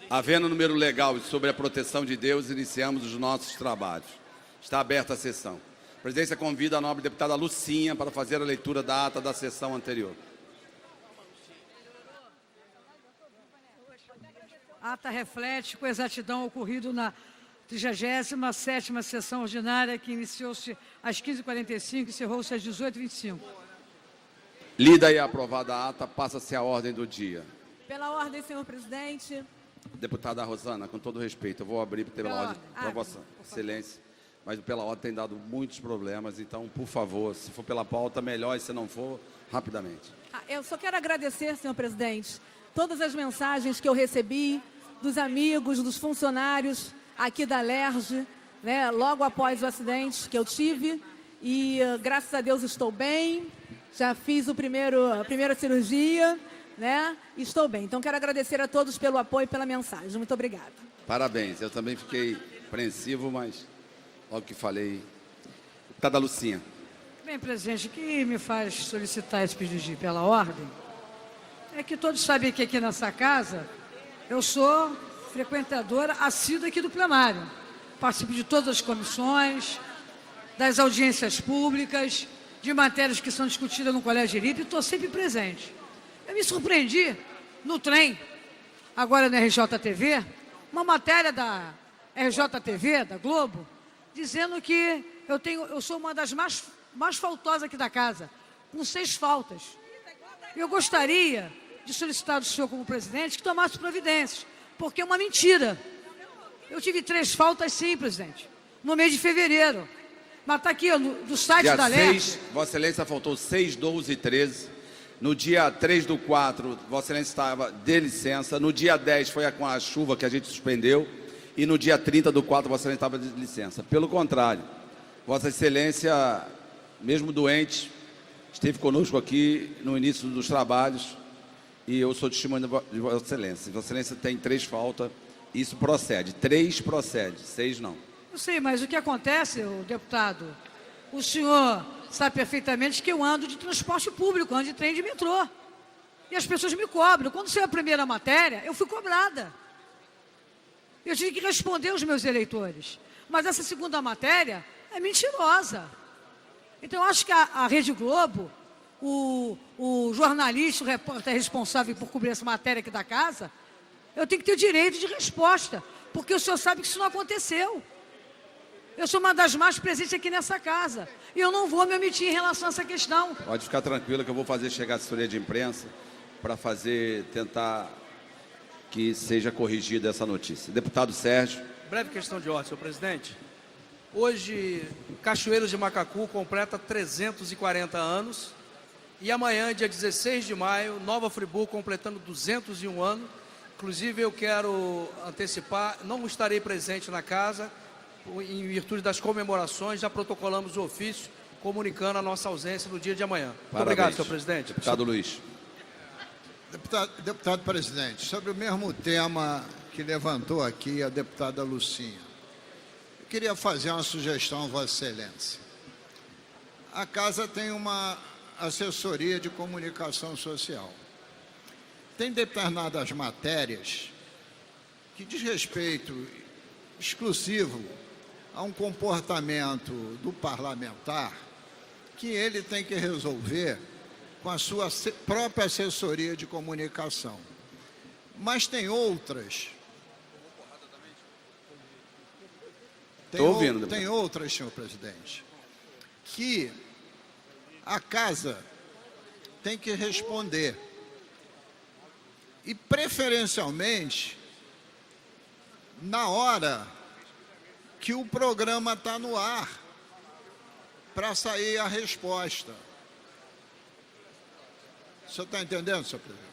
Havendo número legal sobre a proteção de Deus, iniciamos os nossos trabalhos. Está aberta a sessão. A presidência convida a nobre deputada Lucinha para fazer a leitura da ata da sessão anterior. A ata reflete com exatidão o ocorrido na 37ª sessão ordinária, que iniciou-se às 15h45 e encerrou-se às 18h25. Lida e aprovada a ata, passa-se a ordem do dia. Pela ordem, senhor presidente. Deputada Rosana, com todo respeito, eu vou abrir pela ordem para Vossa Excelência, mas pela ordem tem dado muitos problemas, então, por favor, se for pela pauta, melhor, e se não for, rapidamente. Eu só quero agradecer, senhor presidente, todas as mensagens que eu recebi dos amigos, dos funcionários aqui da LERJ, né, logo após o acidente que eu tive, e graças a Deus estou bem, já fiz a primeira cirurgia, né? Estou bem. Então, quero agradecer a todos pelo apoio e pela mensagem. Muito obrigada. Parabéns. Eu também fiquei apreensivo, mas logo que falei... Deputada Lucinha. Bem, presidente, o que me faz solicitar esse pedido pela ordem é que todos sabem que aqui nessa casa eu sou frequentadora assídua aqui do plenário. Participo de todas as comissões, das audiências públicas, de matérias que são discutidas no Colégio Iripe, e estou sempre presente. Eu me surpreendi no trem, agora na RJTV, uma matéria da RJTV, da Globo, dizendo que eu sou uma das mais faltosas aqui da casa, com 6 faltas. Eu gostaria de solicitar do senhor, como presidente, que tomasse providências, porque é uma mentira. Eu tive 3 faltas, sim, presidente, no mês de fevereiro. Mas está aqui, do site dia da LERJ. 6, Vossa Excelência faltou 6, 12 e 13. No dia 3/4, Vossa Excelência estava de licença. No dia 10 foi com a chuva que a gente suspendeu. E no dia 30/4, Vossa Excelência estava de licença. Pelo contrário, Vossa Excelência, mesmo doente, esteve conosco aqui no início dos trabalhos. E eu sou testemunha de Vossa Excelência. Vossa Excelência tem 3 faltas. Isso procede. 3 procede, 6 não. Eu sei, mas o que acontece, deputado, o senhor sabe perfeitamente que eu ando de transporte público, ando de trem de metrô. E as pessoas me cobram. Quando saiu a primeira matéria, eu fui cobrada. Eu tive que responder aos meus eleitores. Mas essa segunda matéria é mentirosa. Então, eu acho que a Rede Globo, o jornalista, o repórter responsável por cobrir essa matéria aqui da casa, eu tenho que ter direito de resposta, porque o senhor sabe que isso não aconteceu. Eu sou uma das mais presentes aqui nessa casa. E eu não vou me omitir em relação a essa questão. Pode ficar tranquila que eu vou fazer chegar a assessoria de imprensa para tentar que seja corrigida essa notícia. Deputado Sérgio. Breve questão de ordem, senhor presidente. Hoje, Cachoeiros de Macacu completa 340 anos. E amanhã, dia 16 de maio, Nova Friburgo completando 201 anos. Inclusive, eu quero antecipar, não estarei presente na casa, em virtude das comemorações, já protocolamos o ofício comunicando a nossa ausência no dia de amanhã. Muito obrigado, senhor presidente. Deputado Luiz. Deputado presidente, sobre o mesmo tema que levantou aqui a deputada Lucinha, eu queria fazer uma sugestão a Vossa Excelência. A casa tem uma assessoria de comunicação social. Tem determinadas matérias que diz respeito exclusivo a um comportamento do parlamentar que ele tem que resolver com a sua própria assessoria de comunicação. Mas tem outras. Tem outras, senhor presidente, que a casa tem que responder. E, preferencialmente, na hora que o programa está no ar, para sair a resposta. O senhor está entendendo, senhor presidente?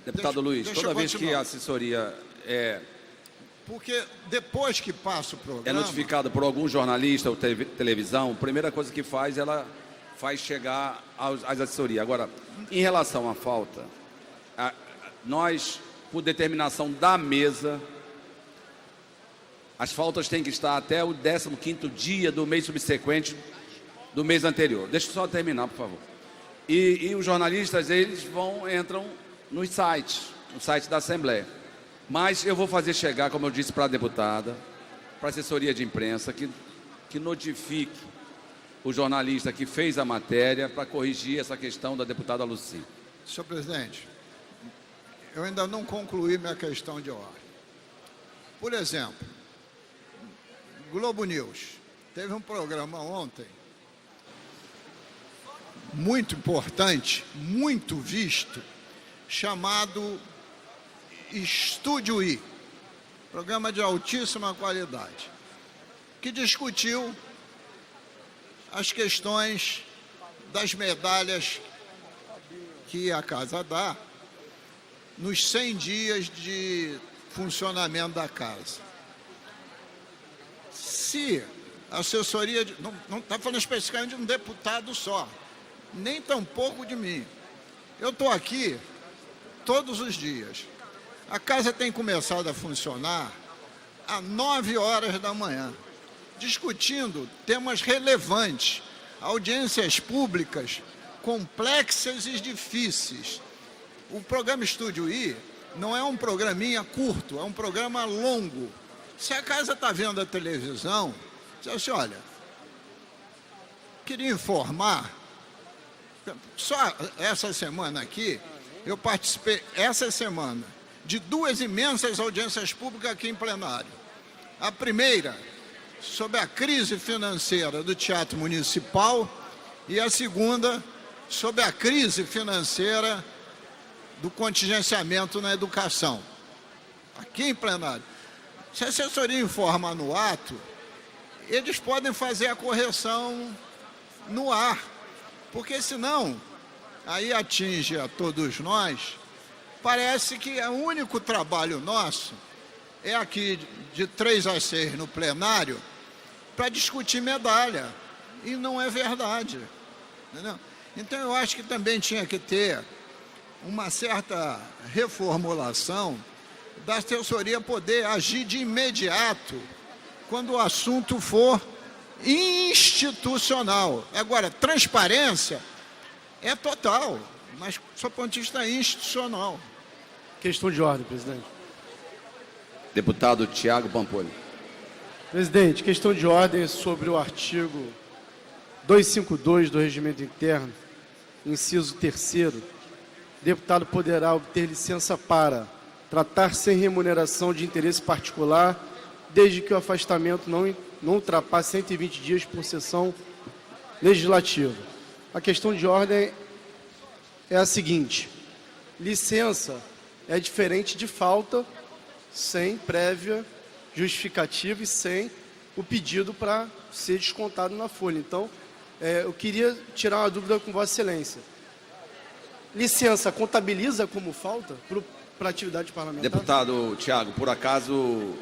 Deputado Luiz, toda vez que a assessoria Porque depois que passa o programa... é notificada por algum jornalista ou televisão, a primeira coisa que faz, ela faz chegar às assessorias. Agora, em relação à falta, nós, por determinação da mesa, as faltas têm que estar até o 15º dia do mês subsequente do mês anterior. Deixa eu só terminar, por favor. E os jornalistas, eles entram nos sites, no site da Assembleia. Mas eu vou fazer chegar, como eu disse para a deputada, para a assessoria de imprensa, que notifique o jornalista que fez a matéria para corrigir essa questão da deputada Lucy. Senhor presidente, eu ainda não concluí minha questão de ordem. Por exemplo, Globo News teve um programa ontem muito importante, muito visto, chamado Estúdio I, programa de altíssima qualidade, que discutiu as questões das medalhas que a casa dá nos 100 dias de funcionamento da casa. Se a assessoria, não está falando especificamente de um deputado só, nem tampouco de mim. Eu estou aqui todos os dias. A casa tem começado a funcionar às 9 horas da manhã, discutindo temas relevantes, audiências públicas complexas e difíceis. O programa Estúdio I não é um programinha curto, é um programa longo. Se a casa está vendo a televisão, diz assim, olha, queria informar, só essa semana aqui, eu participei, essa semana, de 2 imensas audiências públicas aqui em plenário. A primeira, sobre a crise financeira do Teatro Municipal, e a segunda, sobre a crise financeira do contingenciamento na educação, aqui em plenário. Se a assessoria informa no ato, eles podem fazer a correção no ar, porque senão, aí atinge a todos nós, parece que o único trabalho nosso é aqui de 3 às 6 no plenário para discutir medalha, e não é verdade, entendeu? Então eu acho que também tinha que ter uma certa reformulação da assessoria poder agir de imediato quando o assunto for institucional. Agora, transparência é total, mas só ponto de vista institucional. Questão de ordem, presidente. Deputado Tiago Pampolho. Presidente, questão de ordem sobre o artigo 252 do Regimento Interno, inciso 3º. Deputado poderá obter licença para tratar sem remuneração de interesse particular, desde que o afastamento não ultrapasse 120 dias por sessão legislativa. A questão de ordem é a seguinte: licença é diferente de falta, sem prévia justificativa e sem o pedido para ser descontado na folha. Então, eu queria tirar uma dúvida com Vossa Excelência. Licença contabiliza como falta para atividade parlamentar? Deputado Tiago, por acaso,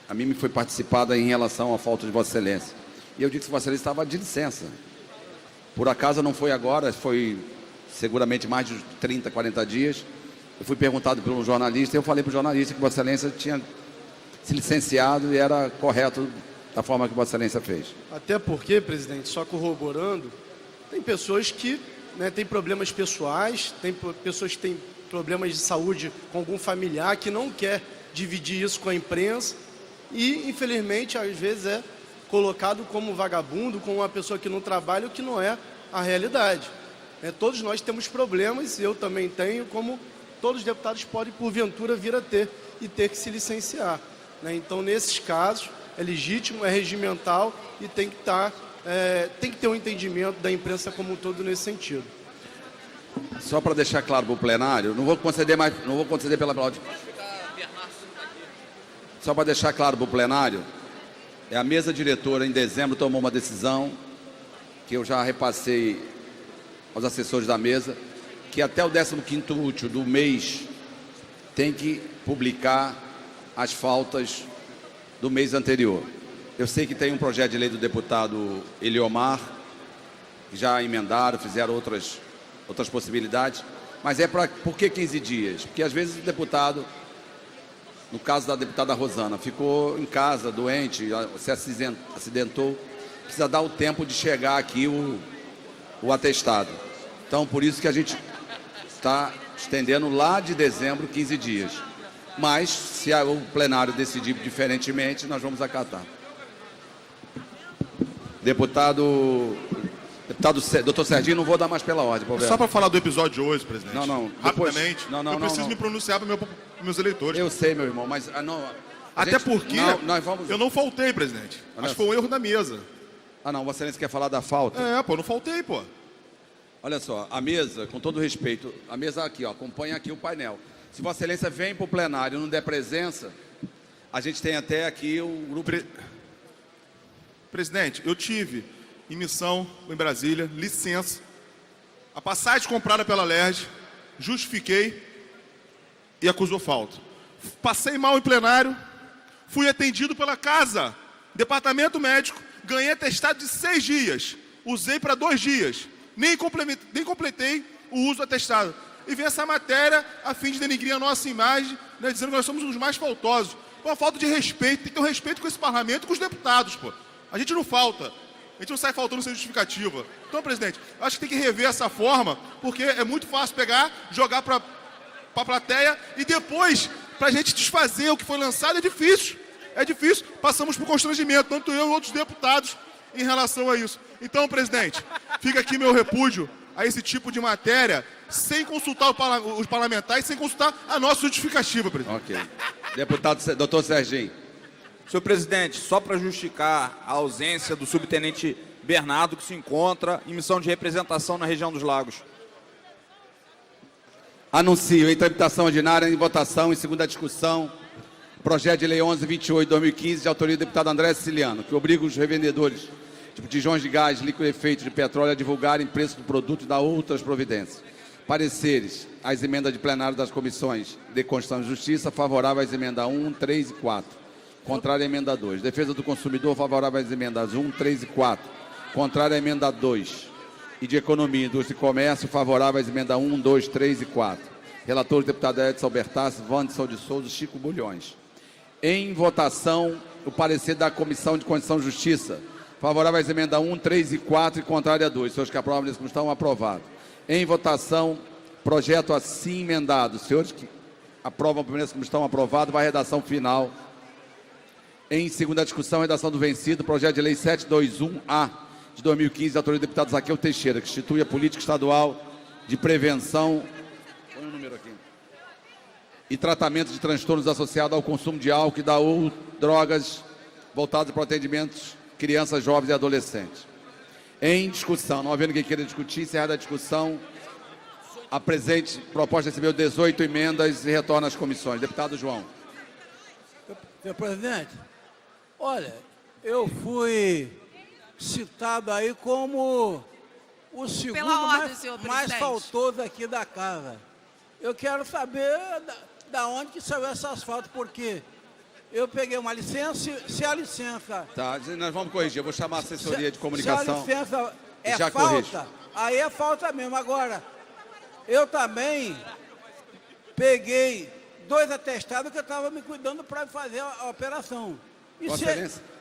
a mim me foi participada em relação à falta de Vossa Excelência. E eu disse que Vossa Excelência estava de licença. Por acaso não foi agora, foi seguramente mais de 30, 40 dias. Eu fui perguntado por um jornalista e eu falei para o jornalista que Vossa Excelência tinha se licenciado e era correto da forma que Vossa Excelência fez. Até porque, presidente, só corroborando, tem pessoas que têm problemas pessoais, tem pessoas que têm problemas de saúde com algum familiar que não quer dividir isso com a imprensa e, infelizmente, às vezes é colocado como vagabundo, como uma pessoa que não trabalha, o que não é a realidade. Todos nós temos problemas, eu também tenho, como todos os deputados podem, porventura, vir a ter e ter que se licenciar. Então, nesses casos, é legítimo, é regimental e tem que ter um entendimento da imprensa como um todo nesse sentido. Só para deixar claro para o plenário, não vou conceder pela ordem. Só para deixar claro para o plenário, a mesa diretora em dezembro tomou uma decisão que eu já repassei aos assessores da mesa, que até o 15º útil do mês tem que publicar as faltas do mês anterior. Eu sei que tem um projeto de lei do deputado Eliomar, que já emendaram, fizeram outras possibilidades, mas por que 15 dias? Porque às vezes o deputado, no caso da deputada Rosana, ficou em casa, doente, se acidentou, precisa dar o tempo de chegar aqui o atestado. Então, por isso que a gente está estendendo lá de dezembro 15 dias. Mas, se o plenário decidir diferentemente, nós vamos acatar. Doutor Serginho, não vou dar mais pela ordem. Só para falar do episódio de hoje, presidente. Não. Rapidamente. Não, eu preciso me pronunciar para meus eleitores. Eu sei, meu irmão, mas... Porque eu não faltei, presidente. Acho que foi um erro da mesa. Não, Vossa Excelência quer falar da falta? Não faltei, pô. Olha só, a mesa, com todo respeito, a mesa aqui, ó, acompanha aqui o painel. Se Vossa Excelência vem para o plenário e não der presença, a gente tem até aqui o grupo... Presidente, eu tive em missão em Brasília, licença, a passagem comprada pela LERJ, justifiquei e acusou falta. Passei mal em plenário, fui atendido pela casa, departamento médico, ganhei atestado de 6 dias, usei para 2 dias, nem completei o uso do atestado. E vem essa matéria a fim de denegrir a nossa imagem, né, dizendo que nós somos os mais faltosos. Uma falta de respeito, tem que ter um respeito com esse parlamento e com os deputados, pô. A gente não falta, a gente não sai faltando sem justificativa. Então, presidente, acho que tem que rever essa forma, porque é muito fácil pegar, jogar para a plateia e depois, para a gente desfazer o que foi lançado, é difícil. É difícil, passamos por constrangimento, tanto eu e outros deputados, em relação a isso. Então, presidente, fica aqui meu repúdio a esse tipo de matéria, sem consultar os parlamentares, sem consultar a nossa justificativa, presidente. Ok. Deputado, doutor Serginho. Senhor presidente, só para justificar a ausência do subtenente Bernardo, que se encontra em missão de representação na região dos Lagos. Anuncio em tramitação ordinária, em votação, em segunda discussão, projeto de lei 1128/2015, de autoria do deputado André Siciliano, que obriga os revendedores de botijões de gás, líquido e efeito de petróleo a divulgarem preço do produto e dar outras providências. Pareceres às emendas de plenário das comissões de Constituição e Justiça, favorável às emendas 1, 3 e 4. Contrário à emenda 2. Defesa do consumidor, favorável às emendas 1, 3 e 4. Contrário à emenda 2. E de Economia, Indústria e Comércio, favorável às emendas 1, 2, 3 e 4. Relator, deputado Edson Bertassi, Wanderson de Souza e Chico Bulhões. Em votação, o parecer da Comissão de Constituição e Justiça. Favorável às emendas 1, 3 e 4 e contrário a 2. Senhores que aprovam nesse estão aprovados. Em votação, projeto assim emendado. Senhores que aprovam primeiro como estão aprovados, vai à redação final. Em segunda discussão, redação do vencido, projeto de lei 721A de 2015, de autoria do deputado Zaqueu Teixeira, que institui a política estadual de prevenção e tratamento de transtornos associados ao consumo de álcool e ou drogas voltados para atendimentos crianças, jovens e adolescentes. Em discussão, não havendo quem queira discutir, encerrada a discussão, a presente proposta recebeu 18 emendas e retorna às comissões. Deputado João. Senhor presidente, olha, eu fui citado aí como o segundo mais faltoso aqui da casa. Eu quero saber da onde que saiu esse asfalto, porque eu peguei uma licença, se a licença... Tá, nós vamos corrigir, eu vou chamar a assessoria de comunicação. Se a licença é já falta, corrijo. aí é falta mesmo. Agora, eu também peguei 2 atestados que eu estava me cuidando para fazer a operação. E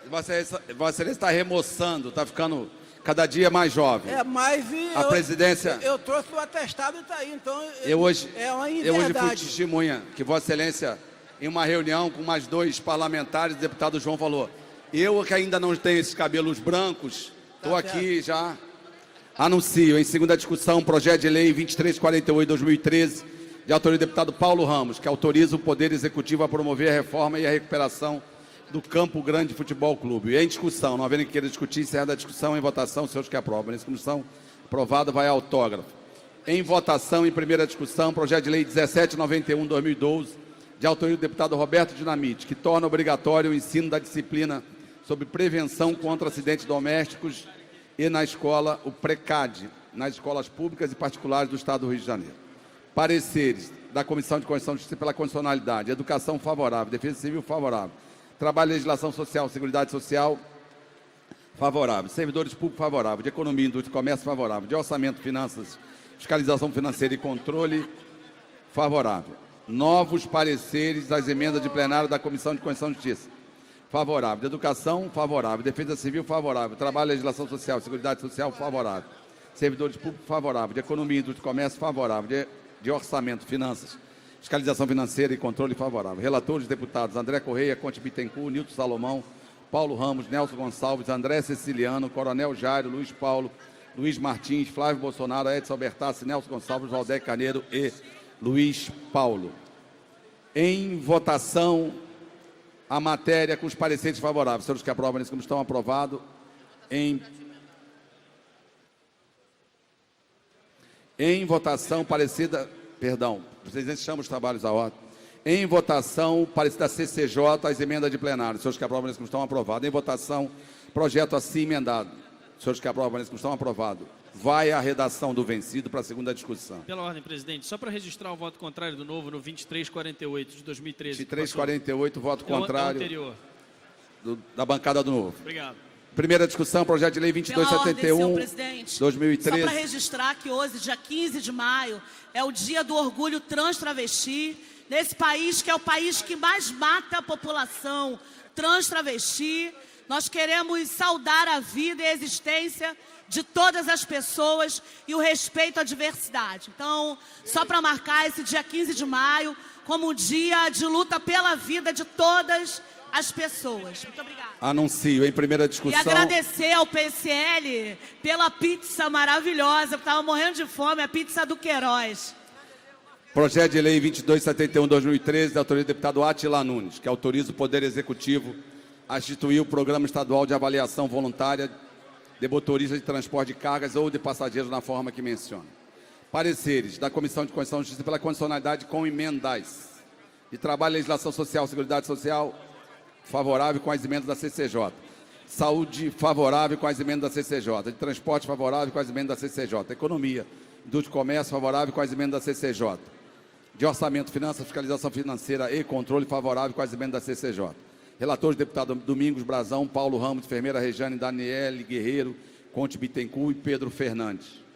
Vossa Excelência está remoçando, está ficando cada dia mais jovem. Mas a presidência... Eu trouxe o atestado e está aí, então eu hoje inverdade. fui testemunha que Vossa Excelência, em uma reunião com mais 2 parlamentares, o deputado João falou, eu que ainda não tenho esses cabelos brancos, estou aqui já... Anuncio em segunda discussão projeto de lei 2348/2013, de autoria do deputado Paulo Ramos, que autoriza o Poder Executivo a promover a reforma e a recuperação do Campo Grande Futebol Clube. E em discussão, não havendo quem queira discutir, encerrada a discussão, em votação, os senhores que aprovam. Nessa comissão, aprovado, vai autógrafo. Em votação, em primeira discussão, projeto de lei 1791/2012, de autoria do deputado Roberto Dinamite, que torna obrigatório o ensino da disciplina sobre prevenção contra acidentes domésticos e na escola, o PRECAD, nas escolas públicas e particulares do Estado do Rio de Janeiro. Pareceres da Comissão de Constituição e Justiça pela condicionalidade, educação favorável, defesa civil favorável, trabalho e legislação social, seguridade social favorável, servidores públicos favorável, de economia, indústria e comércio favorável, de orçamento, finanças, fiscalização financeira e controle favorável. Novos pareceres das emendas de plenário da Comissão de Constituição e Justiça. Favorável. De educação, favorável. Defesa civil, favorável. Trabalho, legislação social, seguridade social, favorável. Servidores públicos, favorável. De economia, indústria e comércio, favorável. De orçamento, finanças, Fiscalização Financeira e Controle favorável. Relatores, deputados André Correia, Conte Bittencourt, Nilton Salomão, Paulo Ramos, Nelson Gonçalves, André Ceciliano, Coronel Jairo, Luiz Paulo, Luiz Martins, Flávio Bolsonaro, Edson Bertassi, Nelson Gonçalves, Valdec Carneiro e Luiz Paulo. Em votação, a matéria com os pareceres favoráveis. Senhores que aprovam nesse como estão aprovados. Em votação, parecida... Perdão, o presidente chama os trabalhos à ordem. Em votação, parecida da CCJ, as emendas de plenário. Senhores que aprovam nesse como estão aprovados. Em votação, projeto assim emendado. Senhores que aprovam nesse como estão aprovados. Vai a redação do vencido para a segunda discussão. Pela ordem, presidente, só para registrar o voto contrário do novo no 2348 de 2013. 2348, voto contrário. É o anterior. Da bancada do novo. Obrigado. Primeira discussão, projeto de lei 2271, Pela ordem, senhor presidente, 2013. Só para registrar que hoje, dia 15 de maio, é o dia do orgulho trans-travesti, nesse país que é o país que mais mata a população trans-travesti. Nós queremos saudar a vida e a existência de todas as pessoas e o respeito à diversidade. Então, só para marcar esse dia 15 de maio como um dia de luta pela vida de todas as pessoas. Muito obrigada. Anuncio em primeira discussão. E agradecer ao PSL pela pizza maravilhosa, porque estava morrendo de fome, a pizza do Queiroz. Projeto de lei 2271/2013, da autoria do deputado Átila Nunes, que autoriza o Poder Executivo a instituir o Programa Estadual de Avaliação Voluntária de Motoristas de Transporte de Cargas ou de Passageiros na forma que menciona. Pareceres da Comissão de Constituição e Justiça pela condicionalidade com emendas. De Trabalho, Legislação Social, Seguridade Social, favorável com as emendas da CCJ. Saúde, favorável com as emendas da CCJ. De Transporte, favorável com as emendas da CCJ. Economia, Indústria e Comércio, favorável com as emendas da CCJ. De Orçamento, Finanças, Fiscalização Financeira e Controle, favorável com as emendas da CCJ. Relatores, deputado Domingos Brazão, Paulo Ramos, enfermeira Rejane, Daniele Guerreiro, Conte Bittencourt e Pedro Fernandes.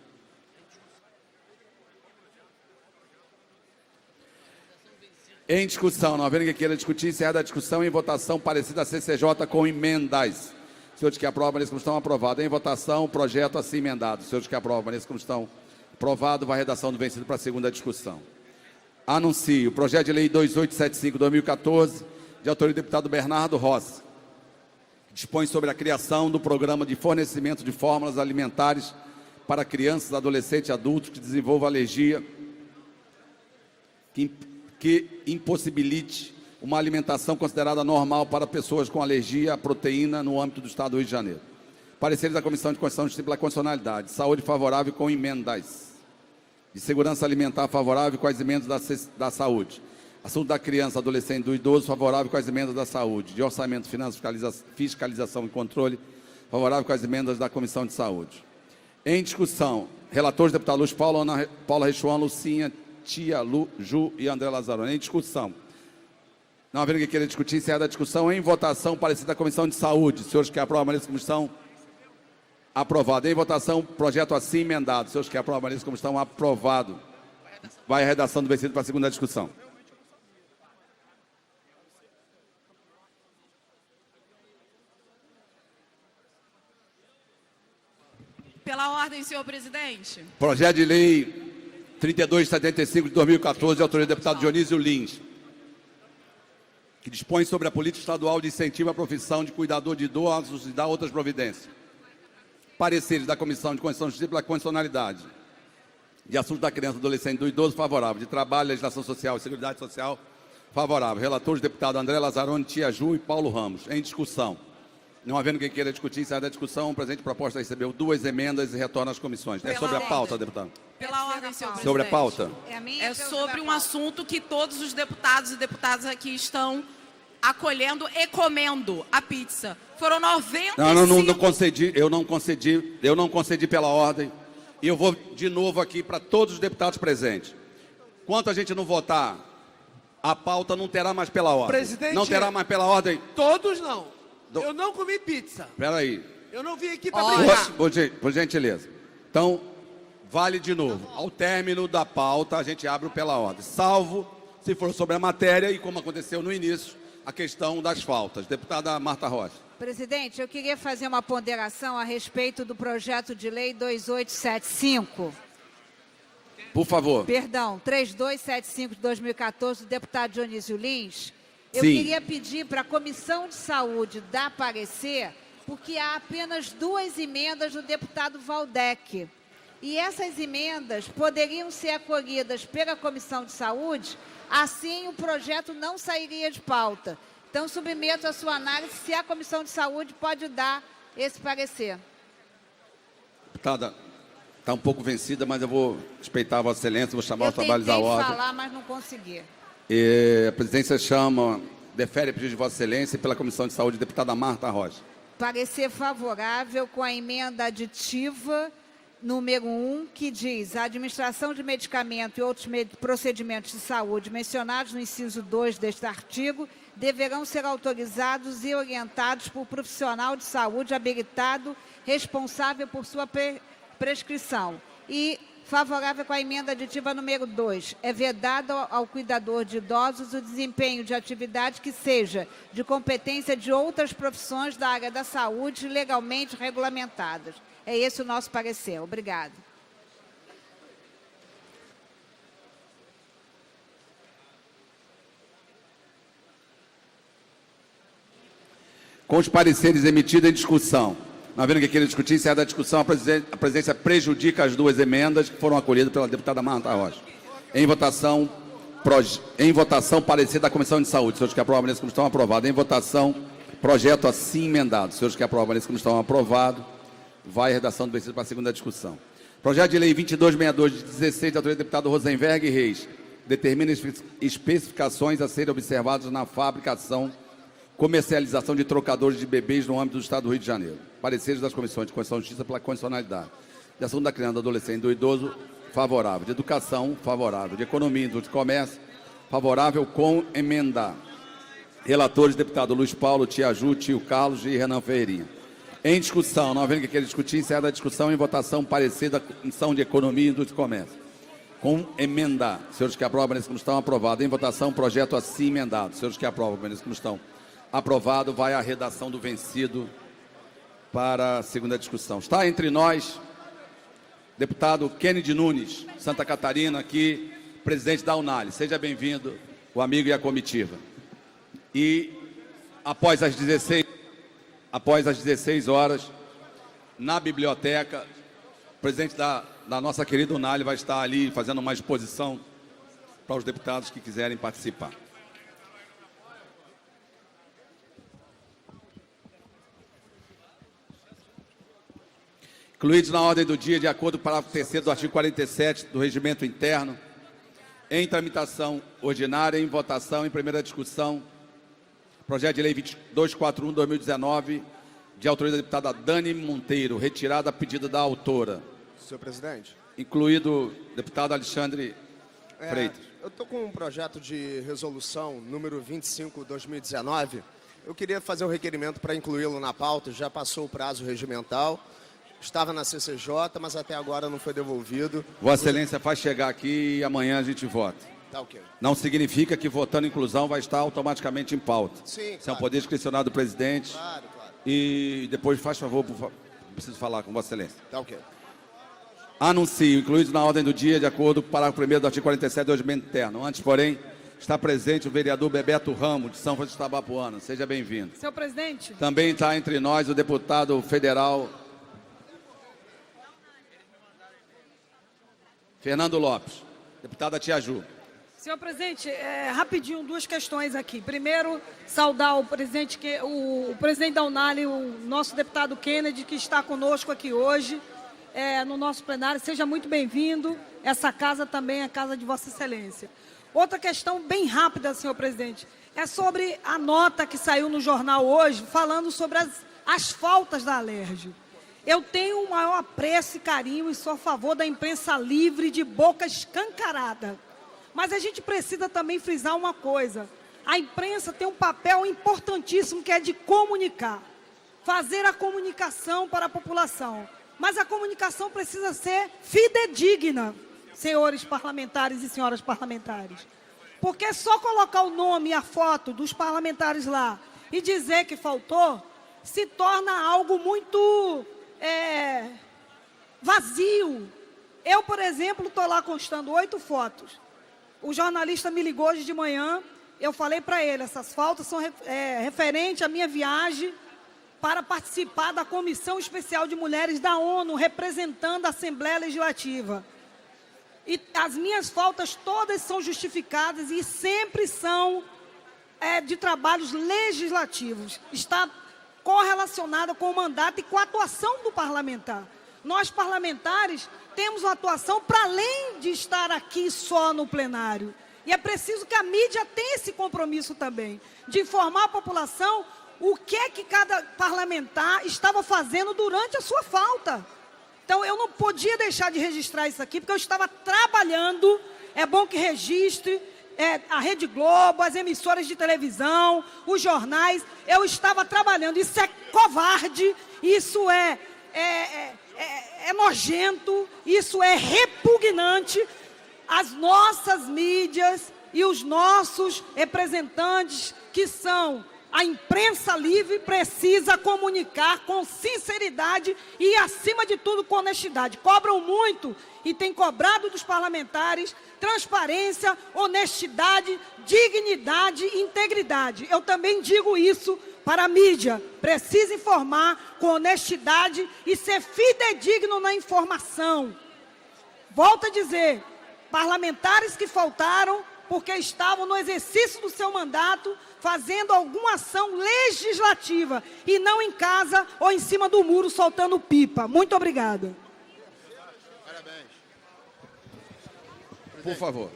Em discussão, não havendo quem queira discutir, encerrada a discussão, em votação, parecida a CCJ com emendas. Senhores que aprovam, nesse como estão aprovados. Em votação, projeto assim emendado. Senhores que aprovam, nesse como estão aprovados, vai a redação do vencido para a segunda discussão. Anuncio o projeto de lei 2875/2014, de autoria do deputado Bernardo Rossi, que dispõe sobre a criação do programa de fornecimento de fórmulas alimentares para crianças, adolescentes e adultos que desenvolvam alergia, que impossibilite uma alimentação considerada normal para pessoas com alergia à proteína no âmbito do Estado do Rio de Janeiro. Pareceres da Comissão de Constituição e Justiça pela condicionalidade. Saúde, favorável com emendas. De Segurança Alimentar, favorável com as emendas da Saúde. Assunto da criança, adolescente e do idoso, favorável com as emendas da Saúde. De Orçamento, Finanças, Fiscalização e Controle, favorável com as emendas da Comissão de Saúde. Em discussão, relatores, deputado Luiz Paulo, Ana Paula Rechuan, Lucinha, Tia, Lu, Ju e André Lazzaroni. Em discussão. Não havendo quem queira discutir, encerrada a discussão. Em votação, parecer da Comissão de Saúde. Senhores que aprovam a lista como estão, aprovado. Em votação, projeto assim emendado. Senhores que aprovam a lista como estão, aprovado. Vai a redação do vencido para a segunda discussão. Pela ordem, senhor presidente. Projeto de lei 3275 de 2014, de autoria do deputado Dionísio Lins, que dispõe sobre a política estadual de incentivo à profissão de cuidador de idosos e dá outras providências. Pareceres da Comissão de Constituição e Justiça pela condicionalidade. De assuntos da criança, adolescente e do idoso, favorável. De Trabalho, Legislação Social e Seguridade Social, favorável. Relatores, deputado André Lazzaroni, Tia Ju e Paulo Ramos. Em discussão. Não havendo quem queira discutir, encerrar da discussão, o presente proposta recebeu 2 emendas e retorna às comissões. É sobre a pauta, deputado. Pela ordem, senhor presidente. Sobre a pauta. É sobre um assunto que todos os deputados e deputadas aqui estão acolhendo e comendo a pizza. Foram 95... Não concedi, eu não concedi pela ordem. E eu vou de novo aqui para todos os deputados presentes. Enquanto a gente não votar, a pauta não terá mais pela ordem. Presidente, não terá mais pela ordem. Todos não. Eu não comi pizza. Espera aí. Eu não vim aqui para brigar. Por gentileza. Então, vale de novo. Ao término da pauta, a gente abre pela ordem. Salvo se for sobre a matéria e, como aconteceu no início, a questão das faltas. Deputada Marta Rocha. Presidente, eu queria fazer uma ponderação a respeito do projeto de lei 2875. Por favor. Perdão, 3275 de 2014, do deputado Dionísio Lins. Eu Sim. queria pedir para a Comissão de Saúde dar parecer, porque há apenas 2 emendas do deputado Valdec. E essas emendas poderiam ser acolhidas pela Comissão de Saúde, assim o projeto não sairia de pauta. Então, submeto a sua análise se a Comissão de Saúde pode dar esse parecer. Deputada, está um pouco vencida, mas eu vou respeitar a Vossa Excelência, vou chamar os trabalhos à Eu ordem. tentei falar, mas não consegui. A presidência defere a pedido de Vossa Excelência pela Comissão de Saúde, deputada Marta Rocha. Parecer favorável com a emenda aditiva número 1, que diz: a administração de medicamento e outros procedimentos de saúde mencionados no inciso 2 deste artigo deverão ser autorizados e orientados por profissional de saúde habilitado responsável por sua prescrição. E favorável com a emenda aditiva número 2. É vedado ao cuidador de idosos o desempenho de atividade que seja de competência de outras profissões da área da saúde legalmente regulamentadas. É esse o nosso parecer. Obrigada. Com os pareceres emitidos em discussão. Não havendo que queira discutir, encerra a discussão, a presidência prejudica as 2 emendas que foram acolhidas pela deputada Marta Rocha. Em votação, parecer da Comissão de Saúde. Senhores que aprovam nesse como estão aprovados. Em votação, projeto assim emendado. Senhores que aprovam nesse como estão aprovados. Vai a redação do vencido para a segunda discussão. Projeto de lei 2262, de 16, da autoria do deputado Rosenberg Reis, determina especificações a serem observadas na fabricação, comercialização de trocadores de bebês no âmbito do Estado do Rio de Janeiro. Pareceres das comissões de Constituição e Justiça pela condicionalidade. De assunto da criança, do adolescente e do idoso, favorável. De educação, favorável. De economia, indústria e comércio, favorável com emenda. Relatores, deputado Luiz Paulo, Tia Ju, Tio Carlos e Renan Ferreirinha. Em discussão, não havendo que queira discutir, encerra a discussão. Em votação, parecer da Comissão de Economia, Indústria e Comércio. Com emenda. Senhores que aprovam, nesse como estão aprovados. Em votação, projeto assim emendado. Senhores que aprovam, nesse como estão aprovado, vai a redação do vencido para a segunda discussão. Está entre nós, deputado Kennedy Nunes, Santa Catarina, aqui, presidente da Unali. Seja bem-vindo, o amigo e a comitiva. E após as 16 horas, na biblioteca, o presidente da nossa querida Unali vai estar ali fazendo uma exposição para os deputados que quiserem participar. Incluídos na ordem do dia, de acordo com o parágrafo 3º do artigo 47 do Regimento Interno, em tramitação ordinária, em votação, em primeira discussão, projeto de lei 2241/2019, de autoria da deputada Dani Monteiro, retirada a pedido da autora. Senhor presidente. Incluído o deputado Alexandre Freitas. Eu estou com um projeto de resolução número 25/2019. Eu queria fazer um requerimento para incluí-lo na pauta, já passou o prazo regimental. Estava na CCJ, mas até agora não foi devolvido. Vossa Excelência faz chegar aqui e amanhã a gente vota. Tá ok. Não significa que votando inclusão vai estar automaticamente em pauta. Sim, Isso é um poder discricionário do presidente. Claro. E depois, faz favor, preciso falar com Vossa Excelência. Tá ok. Anuncio, incluídos na ordem do dia, de acordo com o parágrafo 1º do artigo 47 do Regimento Interno. Antes, porém, está presente o vereador Bebeto Ramos, de São Francisco Tabapuana. Seja bem-vindo. Senhor presidente. Também está entre nós o deputado federal Fernando Lopes. Deputada Tia Ju. Senhor presidente, rapidinho, 2 questões aqui. Primeiro, saudar o presidente da Unali, o nosso deputado Kennedy, que está conosco aqui hoje, no nosso plenário. Seja muito bem-vindo. Essa casa também é a casa de Vossa Excelência. Outra questão bem rápida, senhor presidente, é sobre a nota que saiu no jornal hoje, falando sobre as faltas da Alerj. Eu tenho o maior apreço e carinho e sou a favor da imprensa livre de boca escancarada. Mas a gente precisa também frisar uma coisa. A imprensa tem um papel importantíssimo que é de comunicar. Fazer a comunicação para a população. Mas a comunicação precisa ser fidedigna, senhores parlamentares e senhoras parlamentares. Porque só colocar o nome e a foto dos parlamentares lá e dizer que faltou, se torna algo muito vazio. Eu, por exemplo, estou lá constando 8 fotos. O jornalista me ligou hoje de manhã, eu falei para ele, essas fotos são referentes à minha viagem para participar da Comissão Especial de Mulheres da ONU, representando a Assembleia Legislativa. E as minhas faltas todas são justificadas e sempre são de trabalhos legislativos. Está correlacionada com o mandato e com a atuação do parlamentar. Nós, parlamentares, temos uma atuação para além de estar aqui só no plenário. E é preciso que a mídia tenha esse compromisso também, de informar a população o que é que cada parlamentar estava fazendo durante a sua falta. Então, eu não podia deixar de registrar isso aqui, porque eu estava trabalhando, é bom que registre, a Rede Globo, as emissoras de televisão, os jornais, eu estava trabalhando. Isso é covarde, isso é nojento, isso é repugnante. As nossas mídias e os nossos representantes, que são a imprensa livre, precisa comunicar com sinceridade e, acima de tudo, com honestidade. Cobram muito e têm cobrado dos parlamentares transparência, honestidade, dignidade e integridade. Eu também digo isso para a mídia. Precisa informar com honestidade e ser fidedigno na informação. Volto a dizer, parlamentares que faltaram porque estavam no exercício do seu mandato, fazendo alguma ação legislativa e não em casa ou em cima do muro soltando pipa. Muito obrigada. Parabéns. Por favor.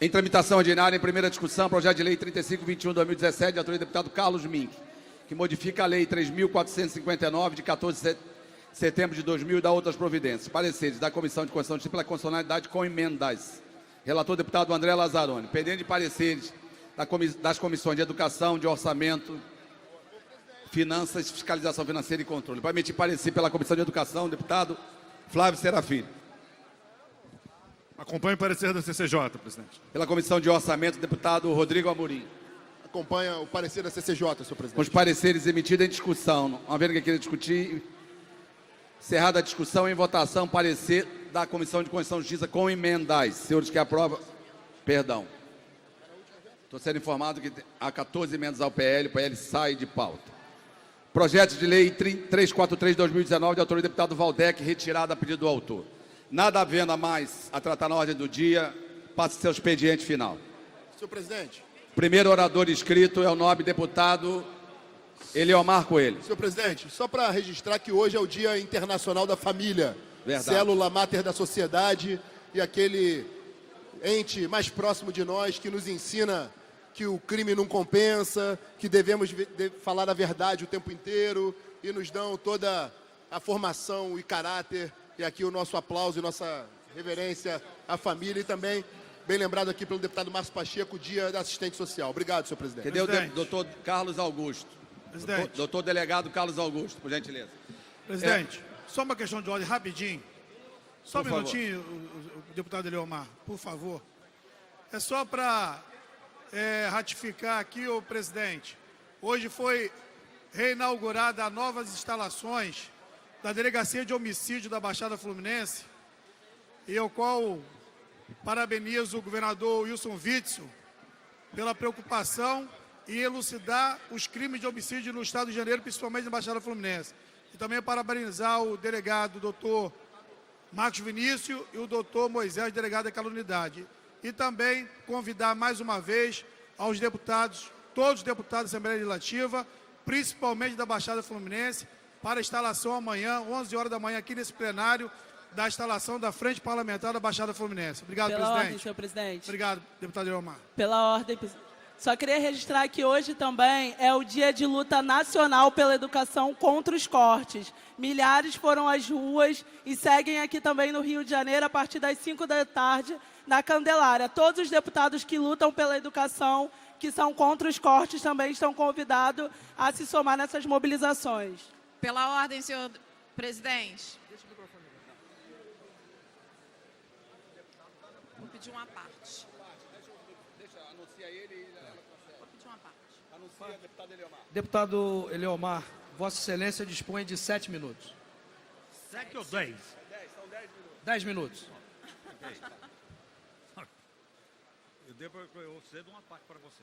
Em tramitação ordinária, em primeira discussão, projeto de lei 3521/2017, de autoria do deputado Carlos Mink, que modifica a lei 3.459, de 14 de setembro de 2000 e dá outras providências. Pareceres da Comissão de Constituição e Constitucionalidade com emendas. Relator deputado André Lazzaroni. Pendente de pareceres das comissões de Educação, de Orçamento, Finanças, Fiscalização Financeira e Controle. Para emitir parecer pela Comissão de Educação, deputado Flávio Serafim. Acompanho o parecer da CCJ, presidente. Pela Comissão de Orçamento, deputado Rodrigo Amorim. Acompanha o parecer da CCJ, senhor presidente. Com os pareceres emitidos em discussão. Uma vez que queira discutir, encerrada a discussão, em votação, parecer da Comissão de Constituição e Justiça com emendas. Senhores que aprovam, perdão. Estou sendo informado que há 14 emendas ao PL, o PL sai de pauta. Projeto de lei 343/2019, de autoria do deputado Valdec, retirado a pedido do autor. Nada havendo a mais a tratar na ordem do dia, passe seu expediente final. Senhor presidente. Primeiro orador inscrito é o nobre deputado Eliomar Coelho. Senhor presidente, só para registrar que hoje é o Dia Internacional da Família. Verdade. Célula máter da sociedade e aquele ente mais próximo de nós que nos ensina que o crime não compensa, que devemos falar a verdade o tempo inteiro e nos dão toda a formação e caráter. E aqui o nosso aplauso e nossa reverência à família e também, bem lembrado aqui pelo deputado Márcio Pacheco, o Dia da Assistente Social. Obrigado, senhor presidente. Entendeu, doutor Carlos Augusto? Presidente. Doutor delegado Carlos Augusto, por gentileza. Presidente, só uma questão de ordem, rapidinho. Só um Por favor. minutinho, o deputado Eliomar, por favor. É só para ratificar aqui, o presidente. Hoje foi reinaugurada as novas instalações da Delegacia de Homicídio da Baixada Fluminense, e ao qual parabenizo o governador Wilson Witzel pela preocupação em elucidar os crimes de homicídio no Estado de Janeiro, principalmente na Baixada Fluminense. E também parabenizar o delegado doutor Marcos Vinícius e o doutor Moisés, delegado daquela unidade. E também convidar mais uma vez aos deputados, todos os deputados da Assembleia Legislativa, principalmente da Baixada Fluminense, para a instalação amanhã, 11 horas da manhã, aqui nesse plenário, da instalação da Frente Parlamentar da Baixada Fluminense. Obrigado, Pela presidente. ordem, senhor presidente. Obrigado, deputado Eliomar. Pela ordem. Só queria registrar que hoje também é o dia de luta nacional pela educação contra os cortes. Milhares foram às ruas e seguem aqui também no Rio de Janeiro a partir das 5 da tarde na Candelária. Todos os deputados que lutam pela educação, que são contra os cortes, também estão convidados a se somar nessas mobilizações. Pela ordem, senhor presidente. Vou pedir uma parte. Vou pedir uma parte. Deputado Eliomar, Vossa Excelência dispõe de 7 minutos. 7 ou 10? 10 minutos. Eu cedo uma parte para você.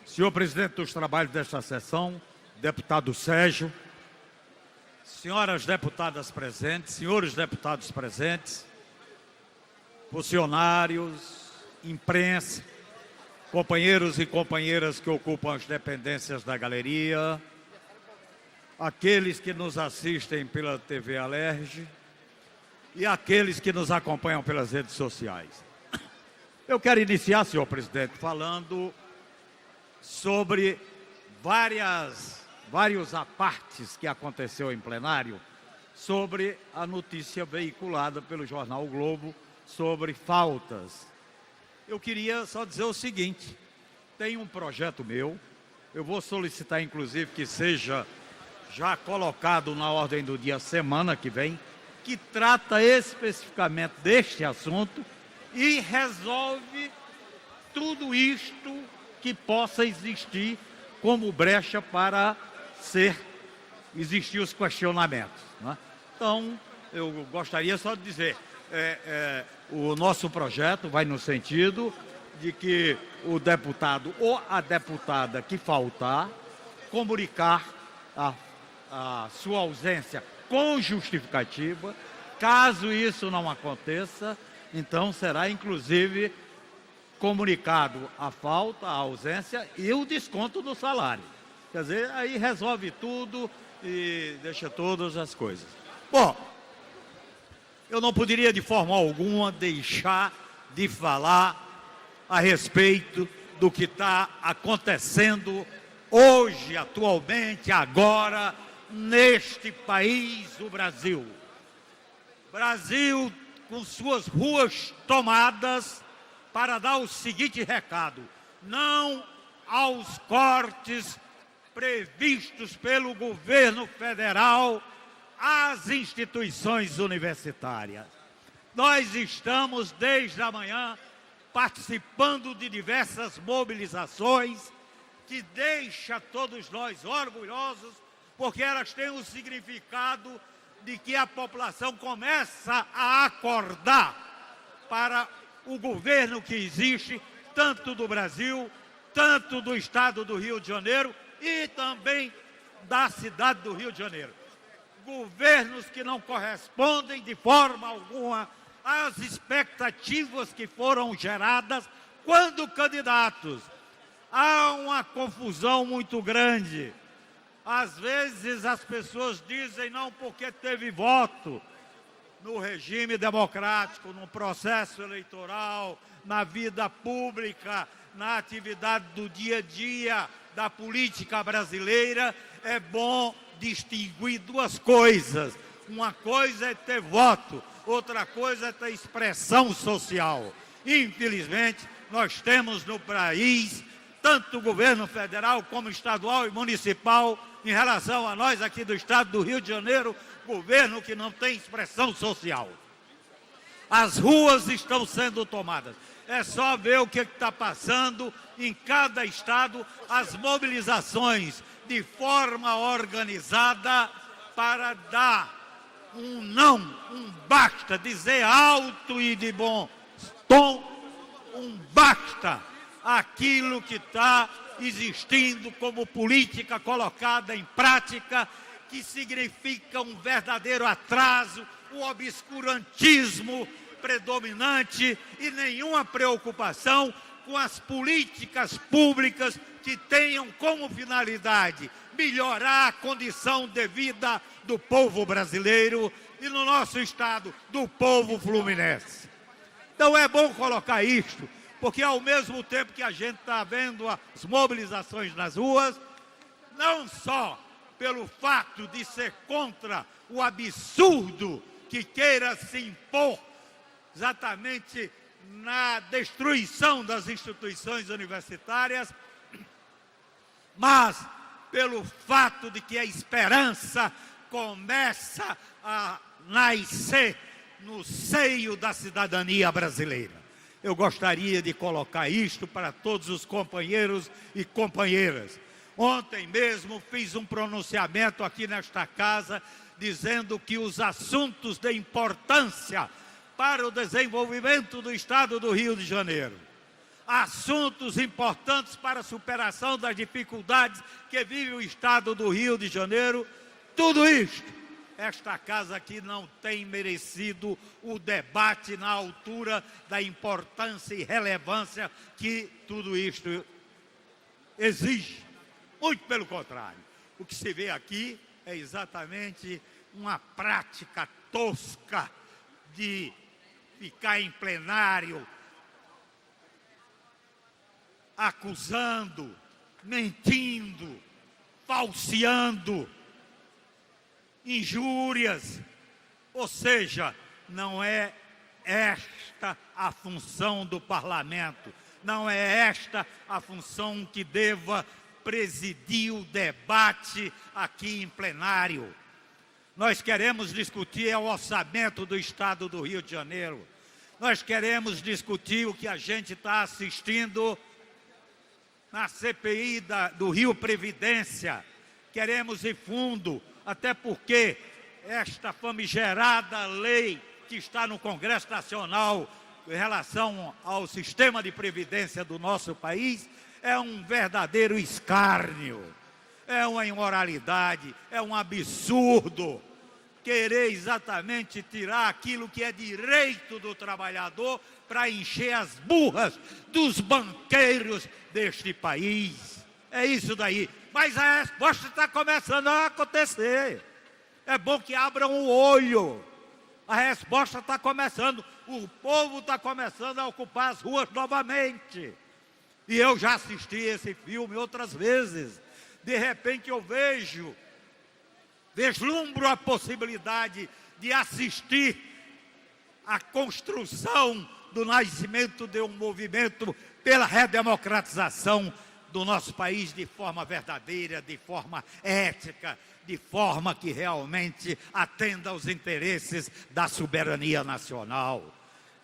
Senhor presidente dos trabalhos desta sessão, deputado Sérgio, senhoras deputadas presentes, senhores deputados presentes, funcionários, imprensa, companheiros e companheiras que ocupam as dependências da galeria, aqueles que nos assistem pela TV Alerj e aqueles que nos acompanham pelas redes sociais. Eu quero iniciar, senhor presidente, falando sobre vários apartes que aconteceu em plenário sobre a notícia veiculada pelo jornal o Globo sobre faltas. Eu queria só dizer o seguinte, tem um projeto meu, eu vou solicitar inclusive que seja já colocado na ordem do dia semana que vem, que trata especificamente deste assunto e resolve tudo isto que possa existir como brecha para existir os questionamentos, né? Então, eu gostaria só de dizer, o nosso projeto vai no sentido de que o deputado ou a deputada que faltar, comunicar a sua ausência com justificativa. Caso isso não aconteça, então será inclusive comunicado a falta, a ausência e o desconto do salário. Quer dizer, aí resolve tudo e deixa todas as coisas. Bom, eu não poderia de forma alguma deixar de falar a respeito do que está acontecendo hoje, atualmente, agora, neste país, o Brasil. Brasil com suas ruas tomadas para dar o seguinte recado: não aos cortes previstos pelo governo federal às instituições universitárias. Nós estamos, desde a manhã, participando de diversas mobilizações que deixam todos nós orgulhosos, porque elas têm o significado de que a população começa a acordar para o governo que existe, tanto do Brasil, tanto do estado do Rio de Janeiro e também da cidade do Rio de Janeiro. Governos que não correspondem de forma alguma às expectativas que foram geradas quando candidatos. Há uma confusão muito grande. Às vezes as pessoas dizem não porque teve voto no regime democrático, no processo eleitoral, na vida pública, na atividade do dia a dia da política brasileira. É bom distinguir duas coisas. Uma coisa é ter voto, outra coisa é ter expressão social. Infelizmente, nós temos no país, tanto o governo federal como estadual e municipal, em relação a nós aqui do estado do Rio de Janeiro, governo que não tem expressão social. As ruas estão sendo tomadas. É só ver o que está passando em cada estado, as mobilizações de forma organizada para dar um não, um basta, dizer alto e de bom tom, um basta àquilo que está existindo como política colocada em prática, que significa um verdadeiro atraso, um obscurantismo predominante e nenhuma preocupação com as políticas públicas que tenham como finalidade melhorar a condição de vida do povo brasileiro e, no nosso estado, do povo fluminense. Então é bom colocar isto, porque ao mesmo tempo que a gente está vendo as mobilizações nas ruas, não só pelo fato de ser contra o absurdo que queira se impor exatamente na destruição das instituições universitárias, mas pelo fato de que a esperança começa a nascer no seio da cidadania brasileira. Eu gostaria de colocar isto para todos os companheiros e companheiras. Ontem mesmo fiz um pronunciamento aqui nesta casa dizendo que os assuntos de importância para o desenvolvimento do Estado do Rio de Janeiro, assuntos importantes para a superação das dificuldades que vive o Estado do Rio de Janeiro, tudo isto, esta casa aqui não tem merecido o debate na altura da importância e relevância que tudo isto exige. Muito pelo contrário. O que se vê aqui é exatamente uma prática tosca de ficar em plenário acusando, mentindo, falseando, injúrias. Ou seja, não é esta a função do parlamento, não é esta a função que deva presidir o debate aqui em plenário. Nós queremos discutir o orçamento do Estado do Rio de Janeiro. Nós queremos discutir o que a gente está assistindo na CPI do Rio Previdência. Queremos ir fundo, até porque esta famigerada lei que está no Congresso Nacional em relação ao sistema de previdência do nosso país é um verdadeiro escárnio, é uma imoralidade, é um absurdo querer exatamente tirar aquilo que é direito do trabalhador para encher as burras dos banqueiros deste país. É isso daí. Mas a resposta está começando a acontecer. É bom que abram o olho. A resposta está começando. O povo está começando a ocupar as ruas novamente. E eu já assisti esse filme outras vezes. De repente eu vislumbro a possibilidade de assistir à construção do nascimento de um movimento pela redemocratização do nosso país de forma verdadeira, de forma ética, de forma que realmente atenda aos interesses da soberania nacional.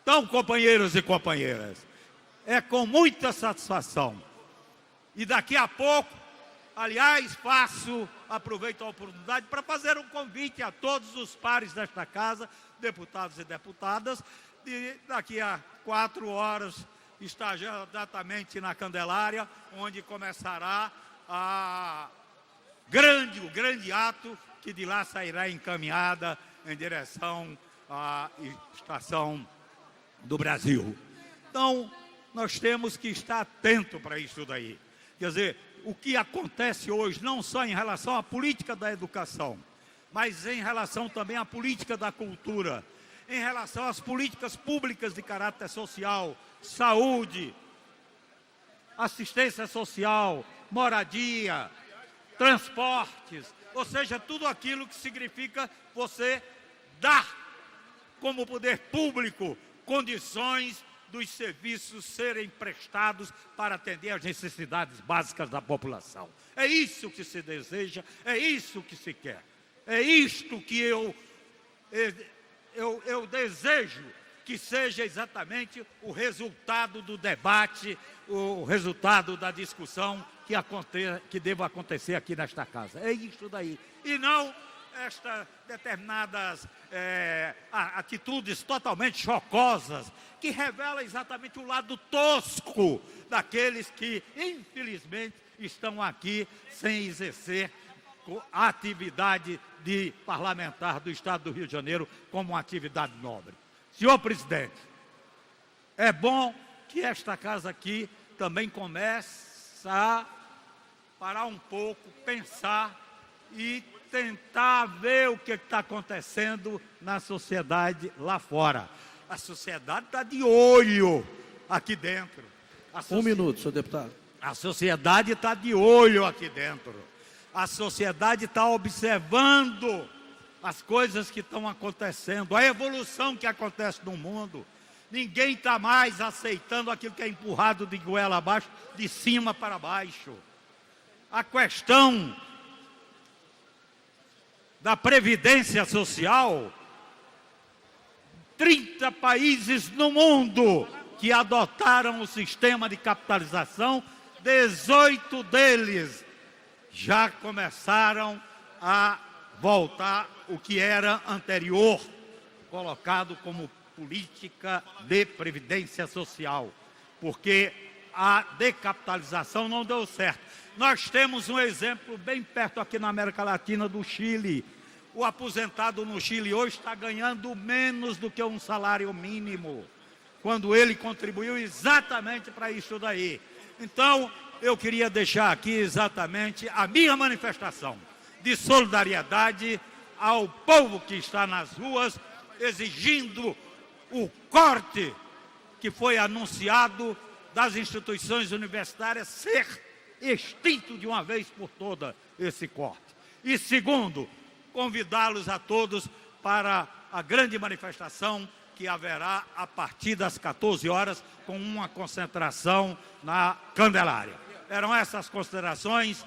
Então, companheiros e companheiras, é com muita satisfação. E daqui a pouco, aliás, aproveito a oportunidade para fazer um convite a todos os pares desta casa, deputados e deputadas, de daqui a 4 horas estar exatamente na Candelária, onde começará o grande ato que de lá sairá encaminhada em direção à Estação do Brasil. Então, nós temos que estar atento para isso daí. Quer dizer, o que acontece hoje, não só em relação à política da educação, mas em relação também à política da cultura, em relação às políticas públicas de caráter social, saúde, assistência social, moradia, transportes, ou seja, tudo aquilo que significa você dar como poder público condições dos serviços serem prestados para atender às necessidades básicas da população. É isso que se deseja, é isso que se quer. É isto que eu desejo que seja exatamente o resultado do debate, o resultado da discussão que deva acontecer aqui nesta casa. É isso daí. E não estas determinadas atitudes totalmente chocosas, que revelam exatamente o lado tosco daqueles que, infelizmente, estão aqui sem exercer a atividade de parlamentar do Estado do Rio de Janeiro como uma atividade nobre. Senhor presidente, é bom que esta casa aqui também comece a parar um pouco, pensar e tentar ver o que está acontecendo na sociedade lá fora. A sociedade está de olho aqui dentro. Um minuto, senhor deputado. A sociedade está de olho aqui dentro. A sociedade está observando as coisas que estão acontecendo, a evolução que acontece no mundo. Ninguém está mais aceitando aquilo que é empurrado de goela abaixo, de cima para baixo. a questão da Previdência Social, 30 países no mundo que adotaram o sistema de capitalização, 18 deles já começaram a voltar o que era anterior, colocado como política de previdência social, porque a decapitalização não deu certo. Nós temos um exemplo bem perto aqui na América Latina do Chile. O aposentado no Chile hoje está ganhando menos do que um salário mínimo, quando ele contribuiu exatamente para isso daí. Então, eu queria deixar aqui exatamente a minha manifestação de solidariedade ao povo que está nas ruas, exigindo o corte que foi anunciado das instituições universitárias ser extinto de uma vez por todas esse corte. E segundo, convidá-los a todos para a grande manifestação que haverá a partir das 14 horas com uma concentração na Candelária. Eram essas considerações.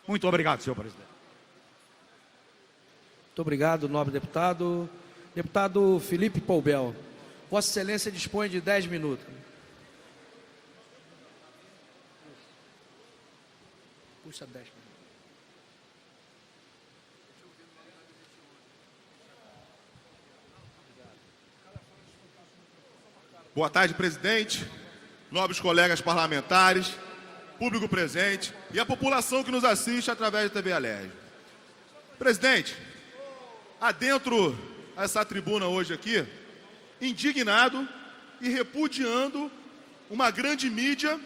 Muito obrigado, senhor presidente. Muito obrigado, nobre deputado. Deputado Felipe Poubel, Vossa Excelência dispõe de 10 minutos. Puxa 10 minutos. Boa tarde, presidente, nobres colegas parlamentares, público presente e a população que nos assiste através da TV Alerj. Presidente, adentro a essa tribuna hoje aqui, indignado e repudiando uma grande mídia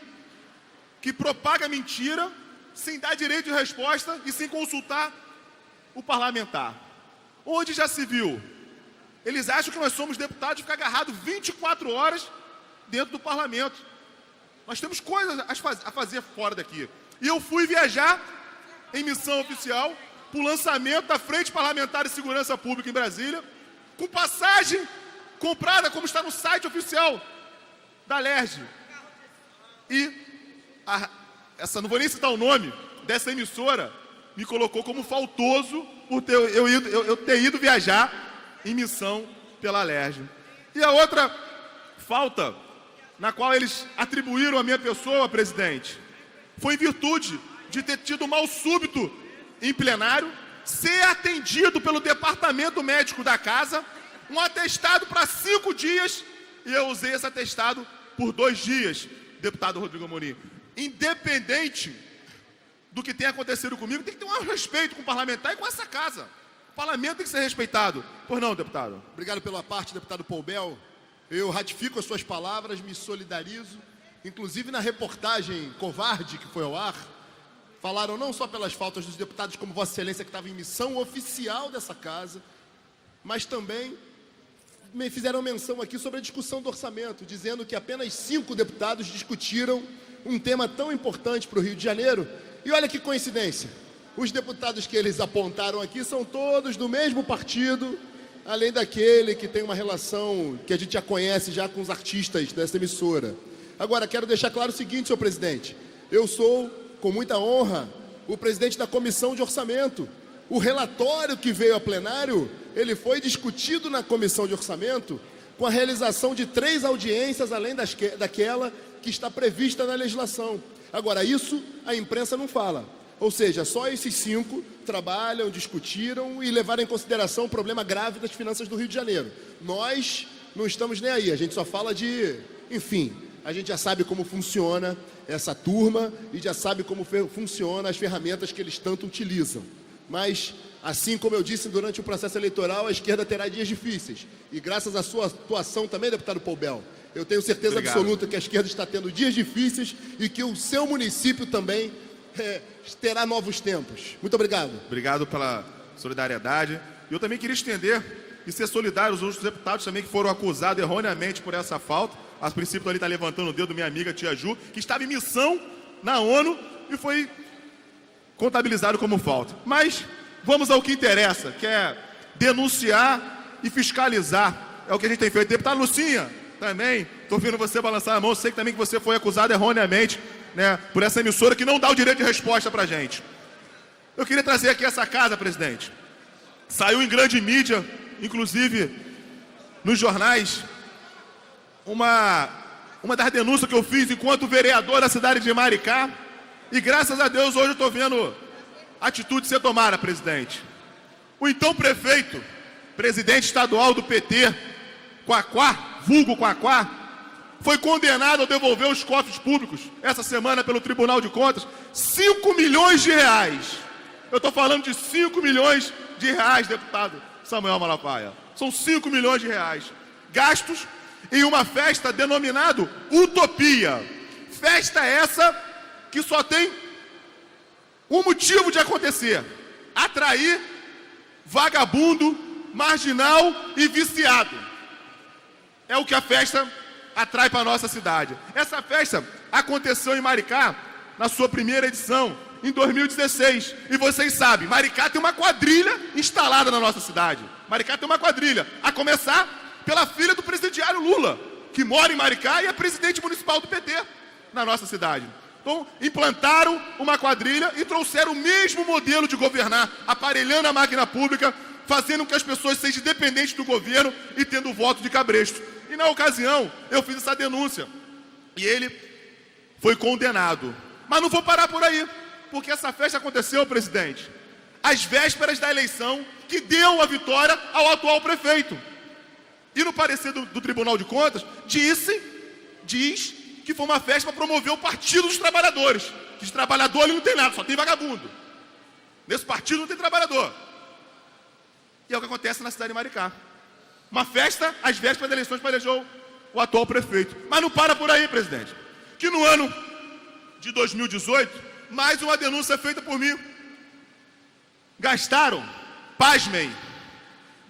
que propaga mentira sem dar direito de resposta e sem consultar o parlamentar. Onde já se viu? Eles acham que nós somos deputados de ficar agarrados 24 horas dentro do parlamento. Nós temos coisas a fazer fora daqui. E eu fui viajar em missão oficial para o lançamento da Frente Parlamentar de Segurança Pública em Brasília, com passagem comprada, como está no site oficial da Alerj. E não vou nem citar o nome dessa emissora, me colocou como faltoso por eu ter ido viajar em missão pela Alerj. E a outra falta, na qual eles atribuíram a minha pessoa, presidente, foi em virtude de ter tido mal súbito em plenário, ser atendido pelo departamento médico da casa, um atestado para 5 dias, e eu usei esse atestado por 2 dias, deputado Rodrigo Amorim. Independente do que tenha acontecido comigo, tem que ter um respeito com o parlamentar e com essa casa. O parlamento tem que ser respeitado. Pois não, deputado? Obrigado pela parte, deputado Poubel. Eu ratifico as suas palavras, me solidarizo. Inclusive na reportagem covarde que foi ao ar, falaram não só pelas faltas dos deputados, como Vossa Excelência, que estava em missão oficial dessa casa, mas também me fizeram menção aqui sobre a discussão do orçamento, dizendo que apenas 5 deputados discutiram um tema tão importante para o Rio de Janeiro. E olha que coincidência, os deputados que eles apontaram aqui são todos do mesmo partido, além daquele que tem uma relação que a gente já conhece já com os artistas dessa emissora. Agora, quero deixar claro o seguinte, senhor presidente, eu sou, com muita honra, o presidente da Comissão de Orçamento. O relatório que veio a plenário, ele foi discutido na Comissão de Orçamento com a realização de 3 audiências, além daquela que está prevista na legislação. Agora, isso a imprensa não fala. Ou seja, só esses 5 trabalham, discutiram e levaram em consideração o problema grave das finanças do Rio de Janeiro. Nós não estamos nem aí, a gente só fala de... Enfim, a gente já sabe como funciona essa turma e já sabe como funcionam as ferramentas que eles tanto utilizam. Mas, assim como eu disse durante o processo eleitoral, a esquerda terá dias difíceis. E graças à sua atuação também, deputado Poubel, eu tenho certeza absoluta que a esquerda está tendo dias difíceis e que o seu município também terá novos tempos. Muito obrigado. Obrigado pela solidariedade. Eu também queria estender e ser solidário aos outros deputados também que foram acusados erroneamente por essa falta. A princípio ali está levantando o dedo minha amiga Tia Ju, que estava em missão na ONU e foi contabilizado como falta. Mas vamos ao que interessa, que é denunciar e fiscalizar. É o que a gente tem feito. Deputado Lucinha, também, estou vendo você balançar a mão, sei que também que você foi acusado erroneamente né, por essa emissora que não dá o direito de resposta pra gente. Eu queria trazer aqui essa casa, presidente. Saiu em grande mídia, inclusive nos jornais, uma das denúncias que eu fiz enquanto vereador da cidade de Maricá, e graças a Deus hoje eu estou vendo atitude ser tomada, presidente. O então prefeito, presidente estadual do PT, Quaquá, vulgo Quaquá, foi condenado a devolver os cofres públicos, essa semana pelo Tribunal de Contas, 5 milhões de reais. Eu estou falando de 5 milhões de reais, deputado Samuel Malafaia. São 5 milhões de reais. Gastos em uma festa denominada Utopia. Festa essa que só tem um motivo de acontecer: atrair vagabundo, marginal e viciado. É o que a festa atrai para a nossa cidade. Essa festa aconteceu em Maricá, na sua primeira edição, em 2016. E vocês sabem, Maricá tem uma quadrilha instalada na nossa cidade. Maricá tem uma quadrilha, a começar pela filha do presidiário Lula, que mora em Maricá e é presidente municipal do PT na nossa cidade. Então, implantaram uma quadrilha e trouxeram o mesmo modelo de governar, aparelhando a máquina pública, fazendo com que as pessoas sejam dependentes do governo e tendo o voto de cabresto. E na ocasião, eu fiz essa denúncia. E ele foi condenado. Mas não vou parar por aí, porque essa festa aconteceu, presidente, às vésperas da eleição que deu a vitória ao atual prefeito. E no parecer do Tribunal de Contas, diz que foi uma festa para promover o Partido dos Trabalhadores. Que de trabalhador ele não tem nada, só tem vagabundo. Nesse partido não tem trabalhador. E é o que acontece na cidade de Maricá. Uma festa às vésperas das eleições para eleger o atual prefeito. Mas não para por aí, presidente. Que no ano de 2018, mais uma denúncia feita por mim. Gastaram, pasmem,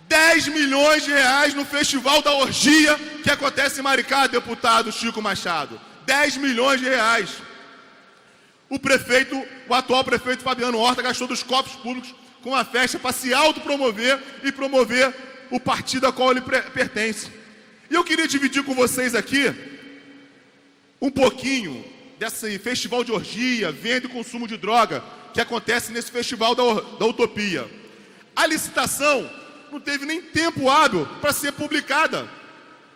10 milhões de reais no Festival da Orgia que acontece em Maricá, deputado Chico Machado. 10 milhões de reais. O atual prefeito Fabiano Horta gastou dos cofres públicos com uma festa para se autopromover e promover o partido a qual ele pertence. E eu queria dividir com vocês aqui um pouquinho desse festival de orgia, venda e consumo de droga que acontece nesse festival da Utopia. A licitação não teve nem tempo hábil para ser publicada,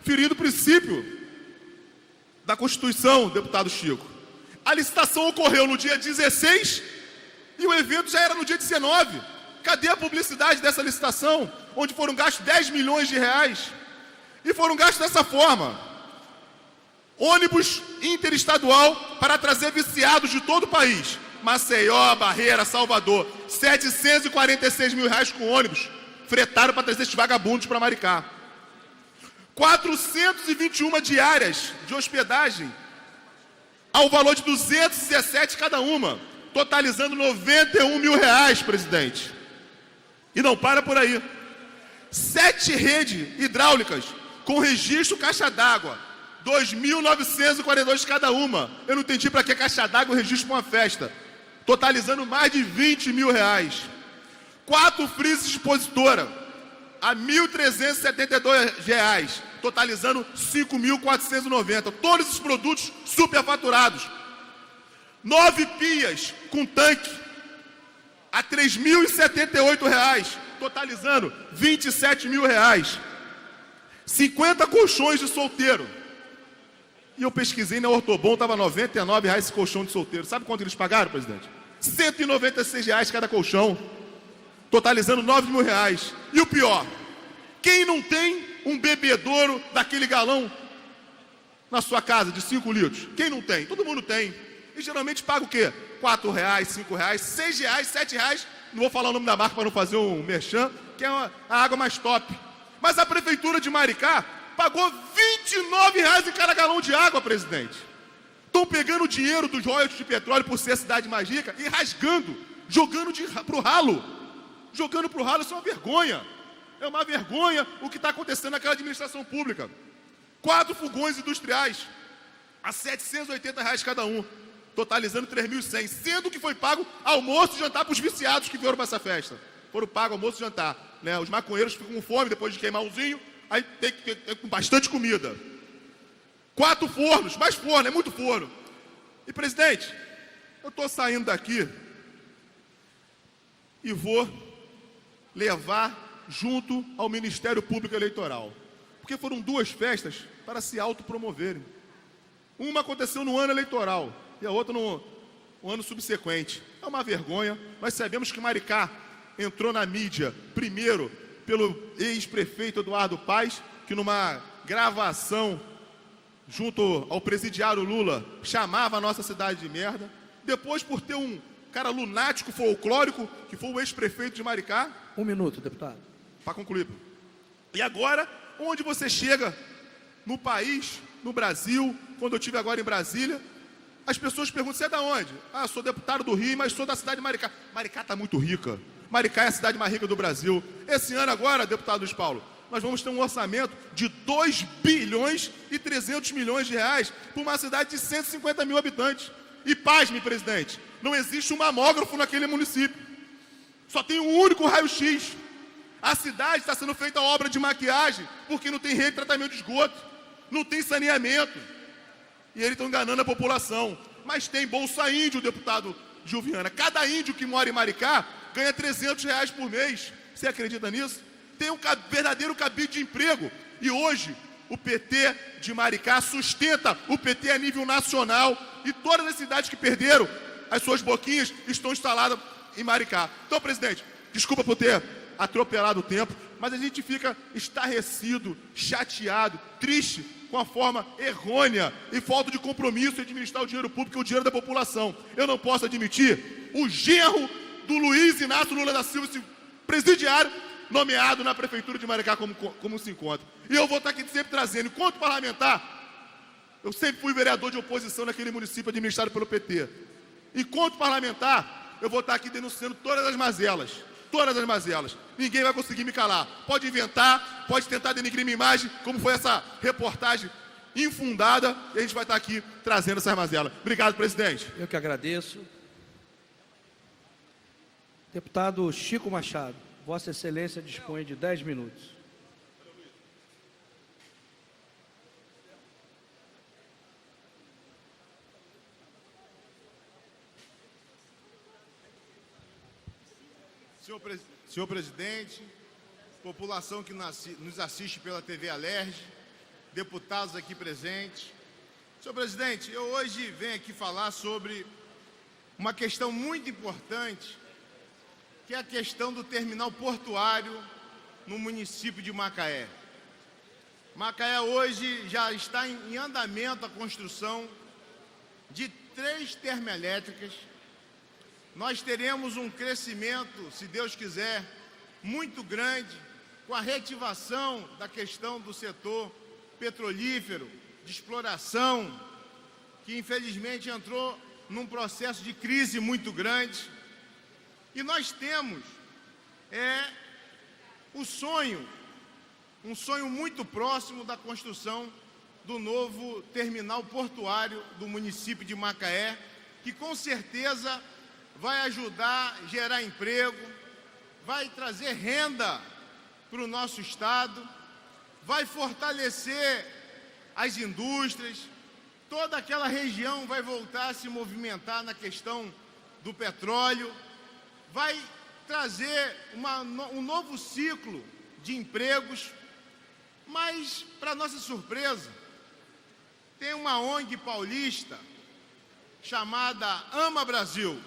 ferindo o princípio da Constituição, deputado Chico. A licitação ocorreu no dia 16 e o evento já era no dia 19. Cadê a publicidade dessa licitação, onde foram gastos 10 milhões de reais? E foram gastos dessa forma: ônibus interestadual para trazer viciados de todo o país. Maceió, Barreira, Salvador, 746 mil reais com ônibus fretaram para trazer esses vagabundos para Maricá. 421 diárias de hospedagem ao valor de 217 cada uma, totalizando 91 mil reais, presidente. E não para por aí. 7 redes hidráulicas com registro caixa d'água, 2.942 cada uma. Eu não entendi para que caixa d'água e registro para uma festa, totalizando mais de 20 mil reais. 4 frises expositora a 1.372 reais, totalizando 5.490. Todos esses produtos superfaturados. 9 pias com tanque a 3.078 reais, totalizando 27 mil reais. 50 colchões de solteiro. E eu pesquisei na Ortobon, estava R$ 99 reais esse colchão de solteiro. Sabe quanto eles pagaram, presidente? R$ 196 reais cada colchão, totalizando 9 mil reais. E o pior, quem não tem um bebedouro daquele galão na sua casa de 5 litros? Quem não tem? Todo mundo tem. E geralmente paga o quê? 4 reais, 5 reais, 6 reais, 7 reais. Não vou falar o nome da marca para não fazer um merchan, que é a água mais top. Mas a prefeitura de Maricá pagou 29 reais em cada galão de água, presidente. Estão pegando o dinheiro dos royalties de petróleo por ser a cidade mais rica e rasgando, jogando pro ralo. Jogando pro ralo, isso é uma vergonha. É uma vergonha o que está acontecendo naquela administração pública. 4 fogões industriais a 780 reais cada um, totalizando 3.100, sendo que foi pago almoço e jantar para os viciados que vieram para essa festa. Foram pagos almoço e jantar, né? Os maconheiros ficam com fome depois de queimar umzinho, aí tem que ter bastante comida. 4 fornos, mais forno, é muito forno. E, presidente, eu estou saindo daqui e vou levar junto ao Ministério Público Eleitoral. Porque foram duas festas para se autopromoverem. Uma aconteceu no ano eleitoral e a outra no ano subsequente. É uma vergonha. Nós sabemos que Maricá entrou na mídia primeiro pelo ex-prefeito Eduardo Paes, que numa gravação junto ao presidiário Lula chamava a nossa cidade de merda. Depois por ter um cara lunático folclórico, que foi o ex-prefeito de Maricá. 1 minuto, deputado. Para concluir. E agora, onde você chega no país, no Brasil, quando eu estive agora em Brasília, as pessoas perguntam, você é da onde? Ah, sou deputado do Rio, mas sou da cidade de Maricá. Maricá está muito rica. Maricá é a cidade mais rica do Brasil. Esse ano agora, deputado Luiz Paulo, nós vamos ter um orçamento de 2 bilhões e 300 milhões de reais para uma cidade de 150 mil habitantes. E pasme, presidente, não existe um mamógrafo naquele município. Só tem um único raio-x. A cidade está sendo feita obra de maquiagem porque não tem rede de tratamento de esgoto, não tem saneamento. E eles estão enganando a população. Mas tem Bolsa Índio, deputado Gilviana. Cada índio que mora em Maricá ganha 300 reais por mês. Você acredita nisso? Tem um verdadeiro cabide de emprego. E hoje, o PT de Maricá sustenta o PT a nível nacional. E todas as cidades que perderam as suas boquinhas estão instaladas em Maricá. Então, presidente, desculpa por ter atropelado o tempo, mas a gente fica estarrecido, chateado, triste com a forma errônea e falta de compromisso em administrar o dinheiro público e o dinheiro da população. Eu não posso admitir o genro do Luiz Inácio Lula da Silva, esse presidiário, nomeado na Prefeitura de Maricá como se encontra. E eu vou estar aqui sempre trazendo, enquanto parlamentar, eu sempre fui vereador de oposição naquele município administrado pelo PT. Enquanto parlamentar, eu vou estar aqui denunciando todas as mazelas. Todas as mazelas. Ninguém vai conseguir me calar. Pode inventar, pode tentar denigrir minha imagem, como foi essa reportagem infundada, e a gente vai estar aqui trazendo essas mazelas. Obrigado, presidente. Eu que agradeço. Deputado Chico Machado, Vossa Excelência dispõe de 10 minutos. Senhor presidente, população que nos assiste pela TV Alerj, deputados aqui presentes. Senhor presidente, eu hoje venho aqui falar sobre uma questão muito importante, que é a questão do terminal portuário no município de Macaé. Macaé hoje já está em andamento a construção de 3 termoelétricas. Nós teremos um crescimento, se Deus quiser, muito grande, com a reativação da questão do setor petrolífero, de exploração, que infelizmente entrou num processo de crise muito grande. E nós temos um sonho muito próximo da construção do novo terminal portuário do município de Macaé, que com certeza vai ajudar a gerar emprego, vai trazer renda para o nosso estado, vai fortalecer as indústrias, toda aquela região vai voltar a se movimentar na questão do petróleo, vai trazer um novo ciclo de empregos, mas, para nossa surpresa, tem uma ONG paulista chamada Ama Brasil,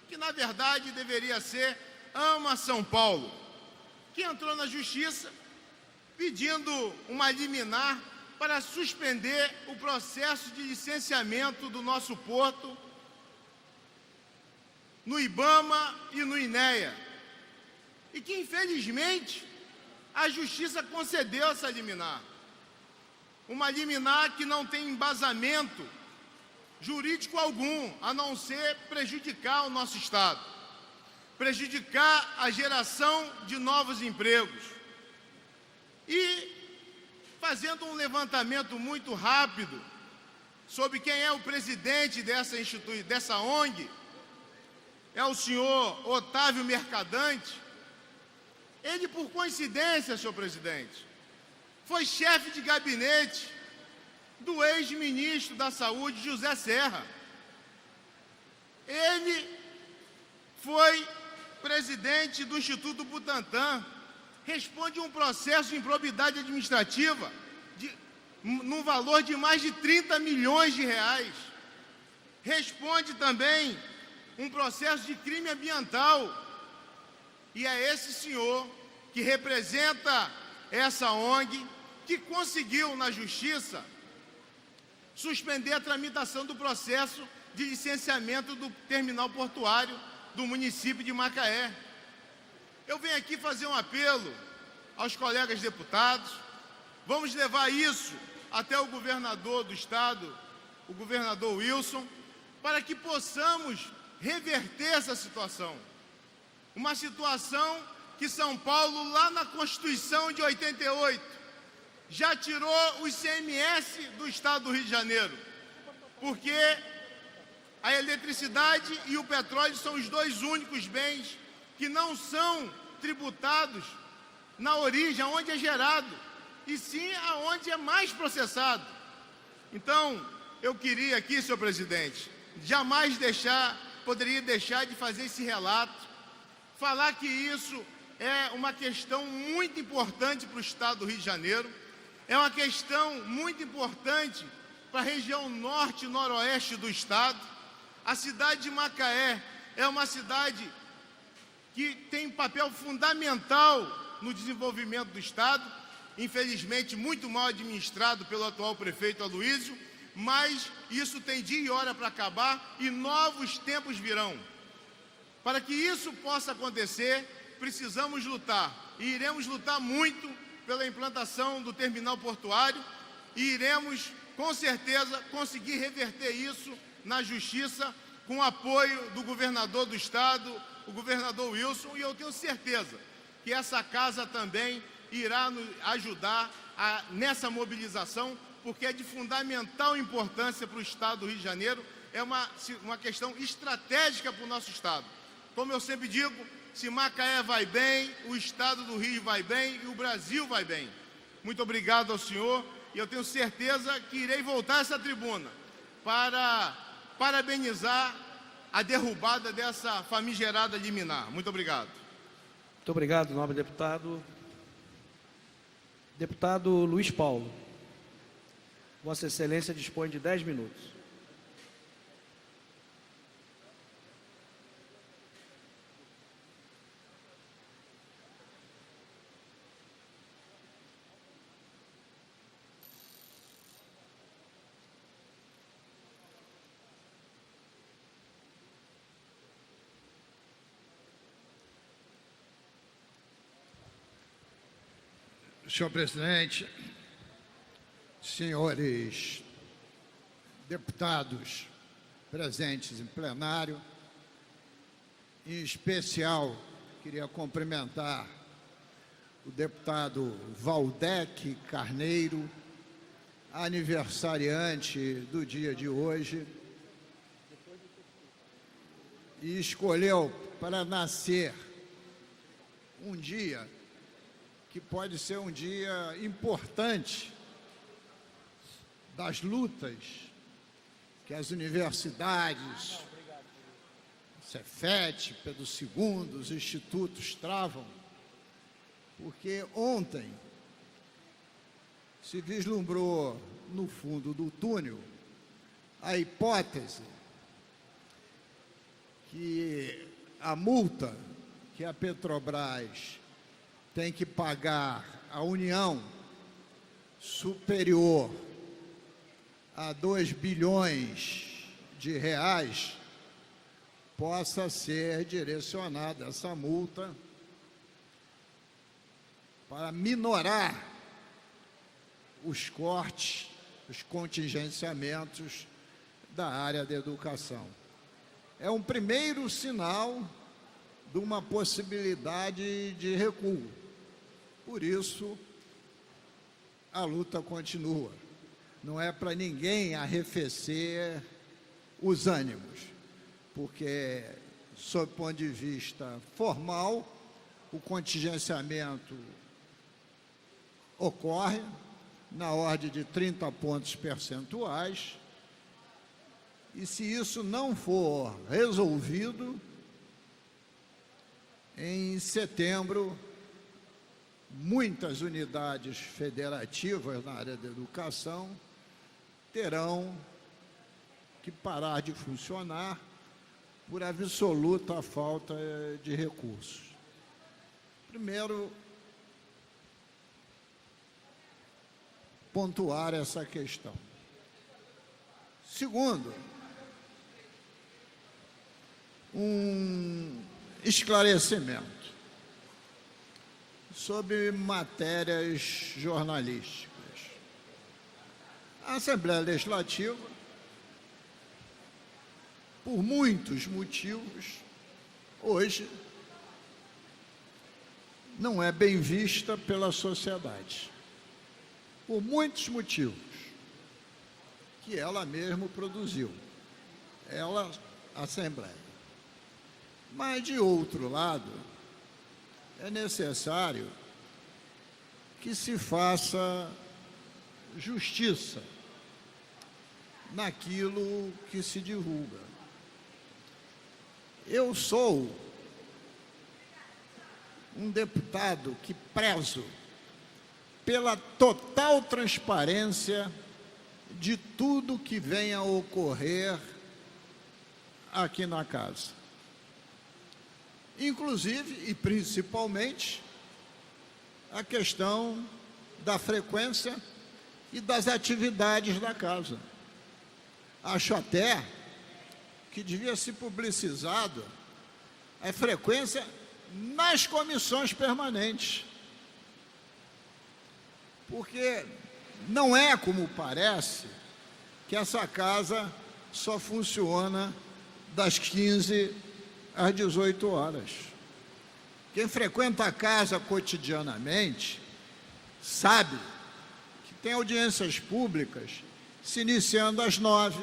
que na verdade deveria ser Ama São Paulo, que entrou na justiça pedindo uma liminar para suspender o processo de licenciamento do nosso porto no IBAMA e no INEA, e que infelizmente a justiça concedeu essa liminar. Uma liminar que não tem embasamento jurídico algum, a não ser prejudicar o nosso estado, prejudicar a geração de novos empregos. E fazendo um levantamento muito rápido sobre quem é o presidente dessa ONG, é o senhor Otávio Mercadante. Ele, por coincidência, senhor presidente, foi chefe de gabinete do ex-ministro da Saúde, José Serra. Ele foi presidente do Instituto Butantan, responde um processo de improbidade administrativa num valor de mais de 30 milhões de reais. Responde também um processo de crime ambiental. E é esse senhor que representa essa ONG que conseguiu na Justiça suspender a tramitação do processo de licenciamento do terminal portuário do município de Macaé. Eu venho aqui fazer um apelo aos colegas deputados. Vamos levar isso até o governador do estado, o governador Wilson, para que possamos reverter essa situação. Uma situação que São Paulo, lá na Constituição de 88, já tirou o ICMS do estado do Rio de Janeiro, porque a eletricidade e o petróleo são os dois únicos bens que não são tributados na origem, onde é gerado, e sim aonde é mais processado. Então, eu queria aqui, senhor presidente, jamais poderia deixar de fazer esse relato, falar que isso é uma questão muito importante para o estado do Rio de Janeiro, é uma questão muito importante para a região norte e noroeste do estado. A cidade de Macaé é uma cidade que tem um papel fundamental no desenvolvimento do estado, infelizmente muito mal administrado pelo atual prefeito Aloysio, mas isso tem dia e hora para acabar e novos tempos virão. Para que isso possa acontecer, precisamos lutar, e iremos lutar muito pela implantação do terminal portuário, e iremos, com certeza, conseguir reverter isso na Justiça, com o apoio do governador do estado, o governador Wilson, e eu tenho certeza que essa casa também irá nos ajudar nessa mobilização, porque é de fundamental importância para o estado do Rio de Janeiro, é uma questão estratégica para o nosso estado. Como eu sempre digo, se Macaé vai bem, o estado do Rio vai bem e o Brasil vai bem. Muito obrigado ao senhor, e eu tenho certeza que irei voltar a essa tribuna para parabenizar a derrubada dessa famigerada liminar. Muito obrigado. Muito obrigado, nobre deputado. Deputado Luiz Paulo. Vossa Excelência dispõe de 10 minutos. Senhor presidente, senhores deputados presentes em plenário, em especial, queria cumprimentar o deputado Valdec Carneiro, aniversariante do dia de hoje, e escolheu para nascer um dia que pode ser um dia importante das lutas que as universidades, Cefet, Pedro II, os institutos travam, porque ontem se vislumbrou no fundo do túnel a hipótese que a multa que a Petrobras tem que pagar à União superior a 2 bilhões de reais possa ser direcionada essa multa para minorar os cortes, os contingenciamentos da área da educação. É um primeiro sinal de uma possibilidade de recuo. Por isso, a luta continua. Não é para ninguém arrefecer os ânimos, porque, sob o ponto de vista formal, o contingenciamento ocorre na ordem de 30 pontos percentuais E se isso não for resolvido, em setembro, muitas unidades federativas na área da educação terão que parar de funcionar por absoluta falta de recursos. Primeiro, pontuar essa questão. Segundo, um esclarecimento sobre matérias jornalísticas. A Assembleia Legislativa, por muitos motivos, hoje não é bem vista pela sociedade. Por muitos motivos que ela mesma produziu. Ela, a Assembleia. Mas, de outro lado, é necessário que se faça justiça naquilo que se divulga. Eu sou um deputado que prezo pela total transparência de tudo que venha a ocorrer aqui na casa. Inclusive, e principalmente, a questão da frequência e das atividades da casa. Acho até que devia ser publicizado a frequência nas comissões permanentes. Porque não é como parece que essa casa só funciona das 15 às 18 horas. Quem frequenta a casa cotidianamente sabe que tem audiências públicas se iniciando às 9,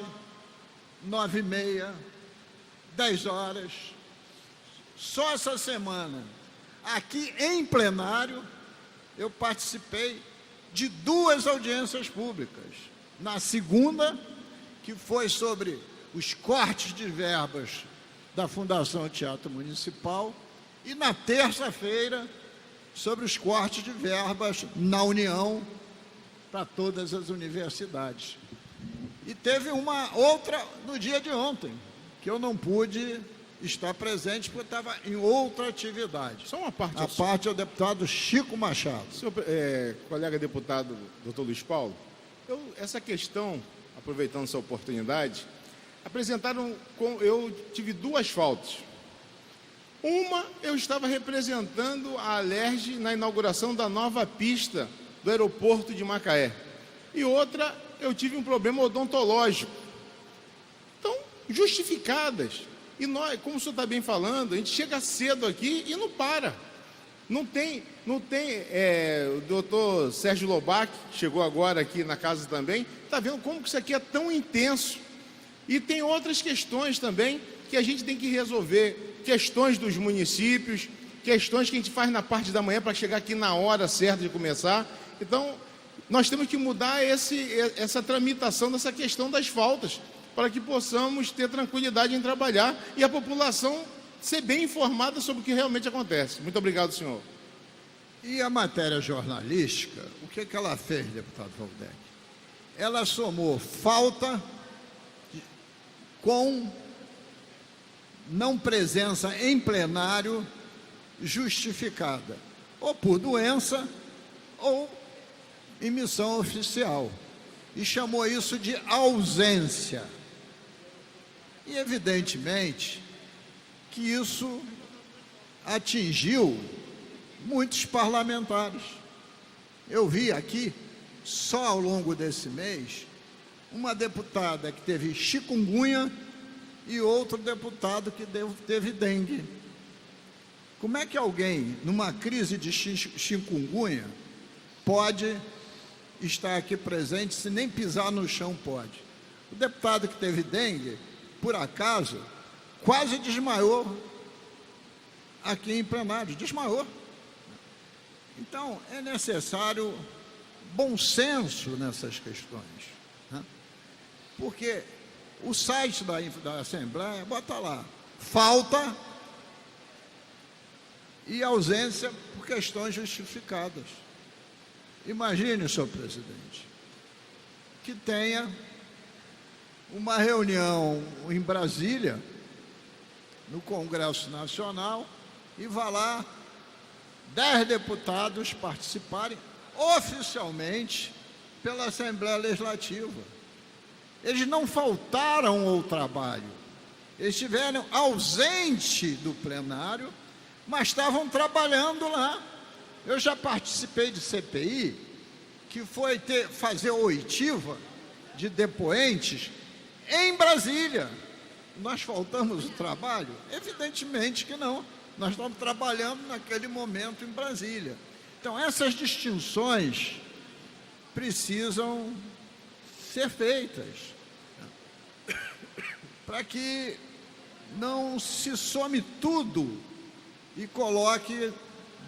9h30, 10 horas. Só essa semana, aqui em plenário, eu participei de 2 audiências públicas. Na segunda, que foi sobre os cortes de verbas da Fundação Teatro Municipal, e na terça-feira, sobre os cortes de verbas na União para todas as universidades. E teve uma outra no dia de ontem, que eu não pude estar presente porque estava em outra atividade. Só uma parte. A parte é o deputado Chico Machado. Senhor, colega deputado doutor Luiz Paulo, essa questão, aproveitando essa oportunidade, eu tive 2 faltas. Uma, eu estava representando a Alerj na inauguração da nova pista do aeroporto de Macaé. E outra, eu tive um problema odontológico. Então, justificadas. E nós, como o senhor está bem falando, a gente chega cedo aqui e não para. Não tem, o doutor Sérgio Lobac, que chegou agora aqui na casa também, está vendo como que isso aqui é tão intenso. E tem outras questões também que a gente tem que resolver, questões dos municípios, questões que a gente faz na parte da manhã para chegar aqui na hora certa de começar. Então, nós temos que mudar essa tramitação dessa questão das faltas, para que possamos ter tranquilidade em trabalhar e a população ser bem informada sobre o que realmente acontece. Muito obrigado, senhor. E a matéria jornalística, o que ela fez, deputado Valdec? Ela somou falta com não presença em plenário justificada, ou por doença, ou em missão oficial. E chamou isso de ausência. E, evidentemente, que isso atingiu muitos parlamentares. Eu vi aqui, só ao longo desse mês, uma deputada que teve chikungunya e outro deputado que teve dengue. Como é que alguém, numa crise de chikungunya, pode estar aqui presente se nem pisar no chão pode? O deputado que teve dengue, por acaso, quase desmaiou aqui em plenário, desmaiou. Então, é necessário bom senso nessas questões, né? Porque O site da Assembleia, bota lá, falta e ausência por questões justificadas. Imagine, senhor presidente, que tenha uma reunião em Brasília, no Congresso Nacional, e vá lá 10 deputados participarem oficialmente pela Assembleia Legislativa. Eles não faltaram ao trabalho, eles estiveram ausentes do plenário, mas estavam trabalhando lá. Eu já participei de CPI, que foi fazer oitiva de depoentes em Brasília. Nós faltamos o trabalho? Evidentemente que não. Nós estamos trabalhando naquele momento em Brasília. Então, essas distinções precisam ser feitas para que não se some tudo e coloque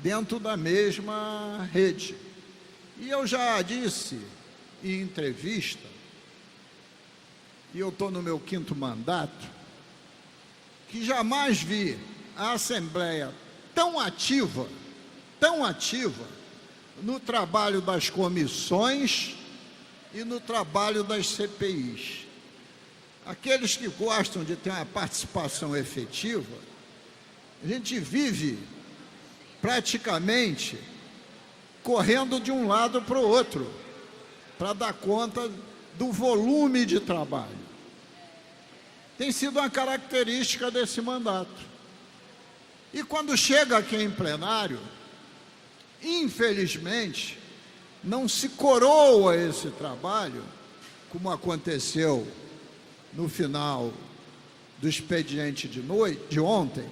dentro da mesma rede. E eu já disse em entrevista, e eu estou no meu 5º mandato, que jamais vi a Assembleia tão ativa no trabalho das comissões e no trabalho das CPIs. Aqueles que gostam de ter uma participação efetiva, a gente vive praticamente correndo de um lado para o outro, para dar conta do volume de trabalho. Tem sido uma característica desse mandato. E quando chega aqui em plenário, infelizmente, não se coroa esse trabalho, como aconteceu no final do expediente de ontem,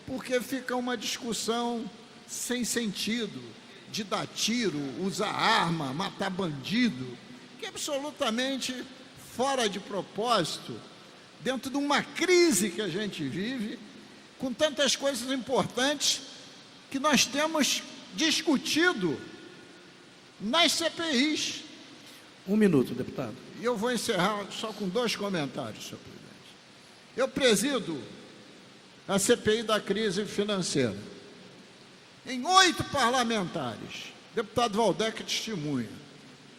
porque fica uma discussão sem sentido, de dar tiro, usar arma, matar bandido, que é absolutamente fora de propósito, dentro de uma crise que a gente vive, com tantas coisas importantes que nós temos discutido nas CPIs. 1 minuto, deputado. E eu vou encerrar só com 2 comentários, senhor presidente. Eu presido a CPI da crise financeira. Em 8 parlamentares, deputado Valdec testemunha.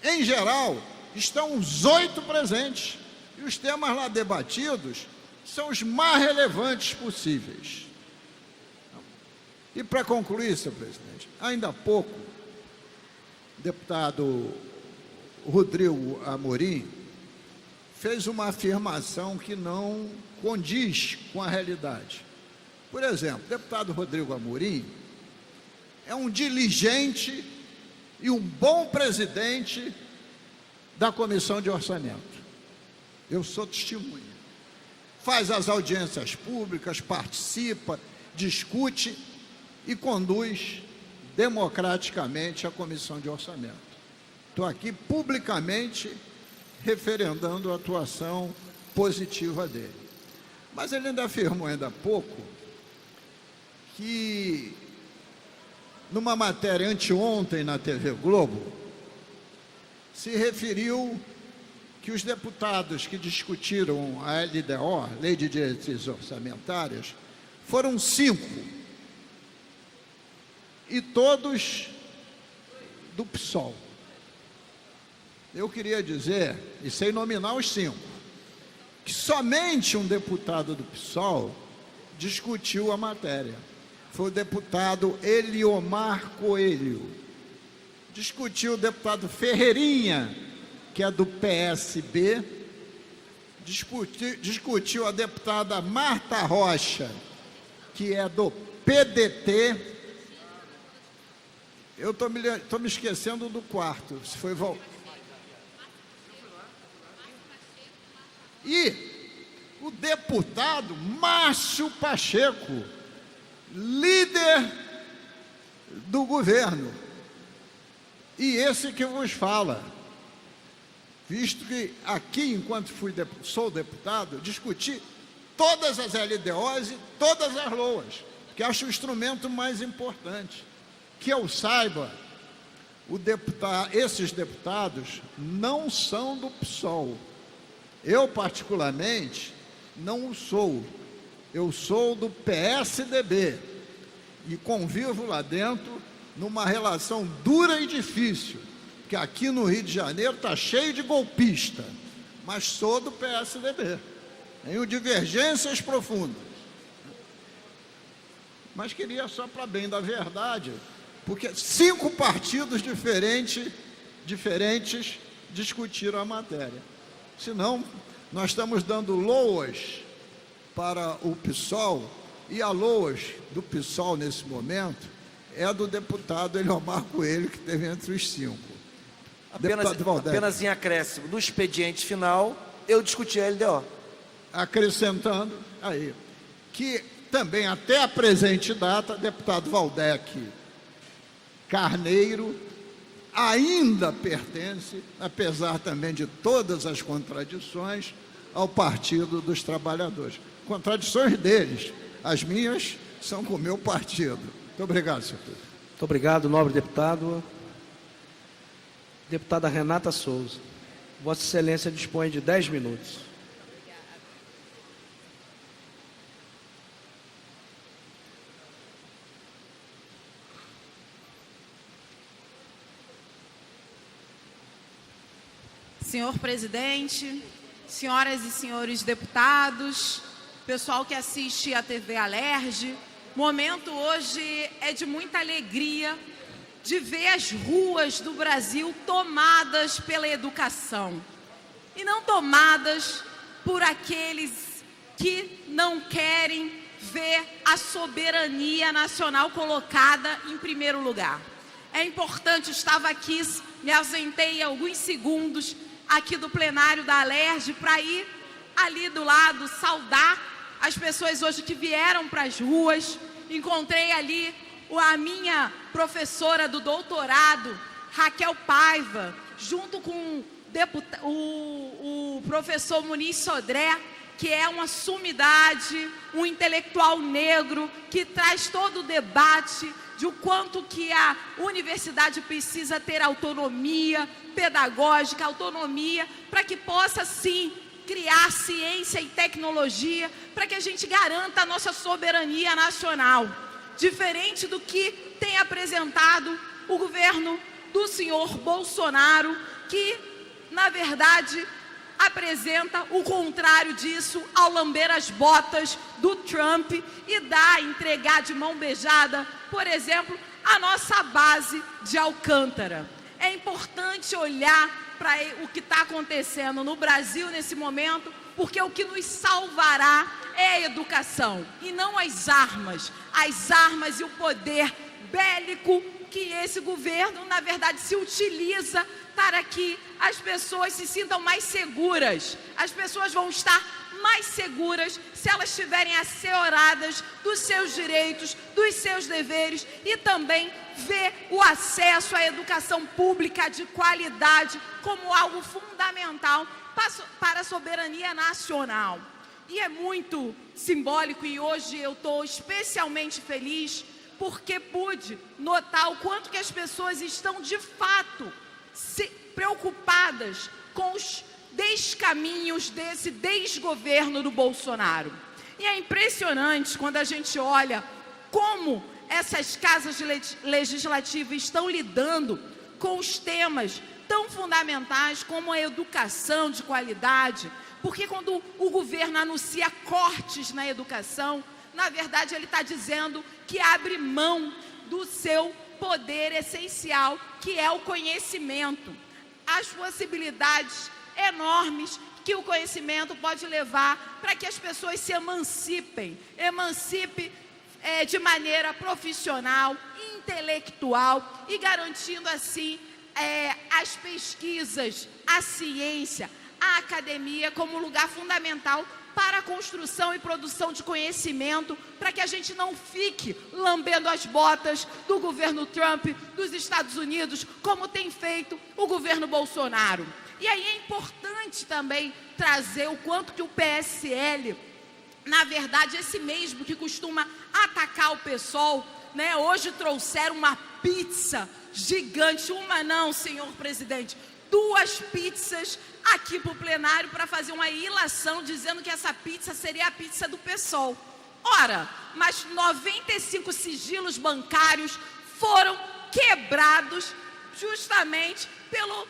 Em geral, estão os 8 presentes. E os temas lá debatidos são os mais relevantes possíveis. E para concluir, senhor presidente, ainda há pouco, o deputado Rodrigo Amorim fez uma afirmação que não condiz com a realidade. Por exemplo, o deputado Rodrigo Amorim é um diligente e um bom presidente da Comissão de Orçamento. Eu sou testemunha. Faz as audiências públicas, participa, discute e conduz democraticamente a Comissão de Orçamento. Estou aqui publicamente referendando a atuação positiva dele. Mas ele ainda afirmou ainda há pouco que, numa matéria anteontem na TV Globo, se referiu que os deputados que discutiram a LDO, Lei de Diretrizes Orçamentárias, foram 5, e todos do PSOL. Eu queria dizer, e sem nominar os 5, que somente um deputado do PSOL discutiu a matéria. Foi o deputado Eliomar Coelho. Discutiu o deputado Ferreirinha, que é do PSB, discutiu a deputada Marta Rocha, que é do PDT. Eu estou me esquecendo do 4º, se foi E o deputado Márcio Pacheco, líder do governo, e esse que vos fala, visto que aqui, enquanto sou deputado, discuti todas as LDOs e todas as LOAs, que acho o instrumento mais importante. Que eu saiba, esses deputados não são do PSOL. Eu, particularmente, não o sou. Eu sou do PSDB e convivo lá dentro numa relação dura e difícil, porque aqui no Rio de Janeiro está cheio de golpista, mas sou do PSDB. Tenho divergências profundas. Mas queria só para bem da verdade, porque 5 partidos diferentes discutiram a matéria. Senão, nós estamos dando loas para o PSOL, e a loas do PSOL nesse momento é do deputado Eliomar Coelho, que esteve entre os 5. Apenas em acréscimo, no expediente final, eu discuti a LDO. Acrescentando aí, que também até a presente data, deputado Valdec Carneiro ainda pertence, apesar também de todas as contradições, ao Partido dos Trabalhadores. Contradições deles, as minhas são com o meu partido. Muito obrigado, senhor presidente. Muito obrigado, nobre deputado. Deputada Renata Souza. Vossa Excelência dispõe de 10 minutos. Senhor presidente, senhoras e senhores deputados, pessoal que assiste a TV Alerj, o momento hoje é de muita alegria de ver as ruas do Brasil tomadas pela educação. E não tomadas por aqueles que não querem ver a soberania nacional colocada em primeiro lugar. É importante, estava aqui, me ausentei alguns segundos aqui do plenário da Alerj para ir ali do lado saudar as pessoas hoje que vieram para as ruas. Encontrei ali a minha professora do doutorado, Raquel Paiva, junto com o professor Muniz Sodré, que é uma sumidade, um intelectual negro, que traz todo o debate de o quanto que a universidade precisa ter autonomia pedagógica, autonomia, para que possa, sim, criar ciência e tecnologia, para que a gente garanta a nossa soberania nacional. Diferente do que tem apresentado o governo do senhor Bolsonaro, que, na verdade, apresenta o contrário disso ao lamber as botas do Trump e entregar de mão beijada, por exemplo, a nossa base de Alcântara. É importante olhar para o que está acontecendo no Brasil nesse momento, porque o que nos salvará é a educação e não as armas e o poder bélico que esse governo, na verdade, se utiliza para que as pessoas se sintam mais seguras. As pessoas vão estar mais seguras se elas estiverem assessoradas dos seus direitos, dos seus deveres e também ver o acesso à educação pública de qualidade como algo fundamental para a soberania nacional. E é muito simbólico e hoje eu estou especialmente feliz porque pude notar o quanto que as pessoas estão de fato preocupadas com os descaminhos desse desgoverno do Bolsonaro. E é impressionante quando a gente olha como essas casas legislativas estão lidando com os temas tão fundamentais como a educação de qualidade, porque quando o governo anuncia cortes na educação, na verdade ele está dizendo que abre mão do seu poder essencial, que é o conhecimento. As possibilidades enormes que o conhecimento pode levar para que as pessoas se emancipem de maneira profissional, intelectual e garantindo assim as pesquisas, a ciência, a academia como lugar fundamental para a construção e produção de conhecimento, para que a gente não fique lambendo as botas do governo Trump, dos Estados Unidos, como tem feito o governo Bolsonaro. E aí é importante também trazer o quanto que o PSL, na verdade, esse mesmo que costuma atacar o PSOL, hoje trouxeram uma pizza gigante, uma não, senhor presidente, 2 pizzas aqui para o plenário para fazer uma ilação dizendo que essa pizza seria a pizza do PSOL. Ora, mas 95 sigilos bancários foram quebrados justamente pelo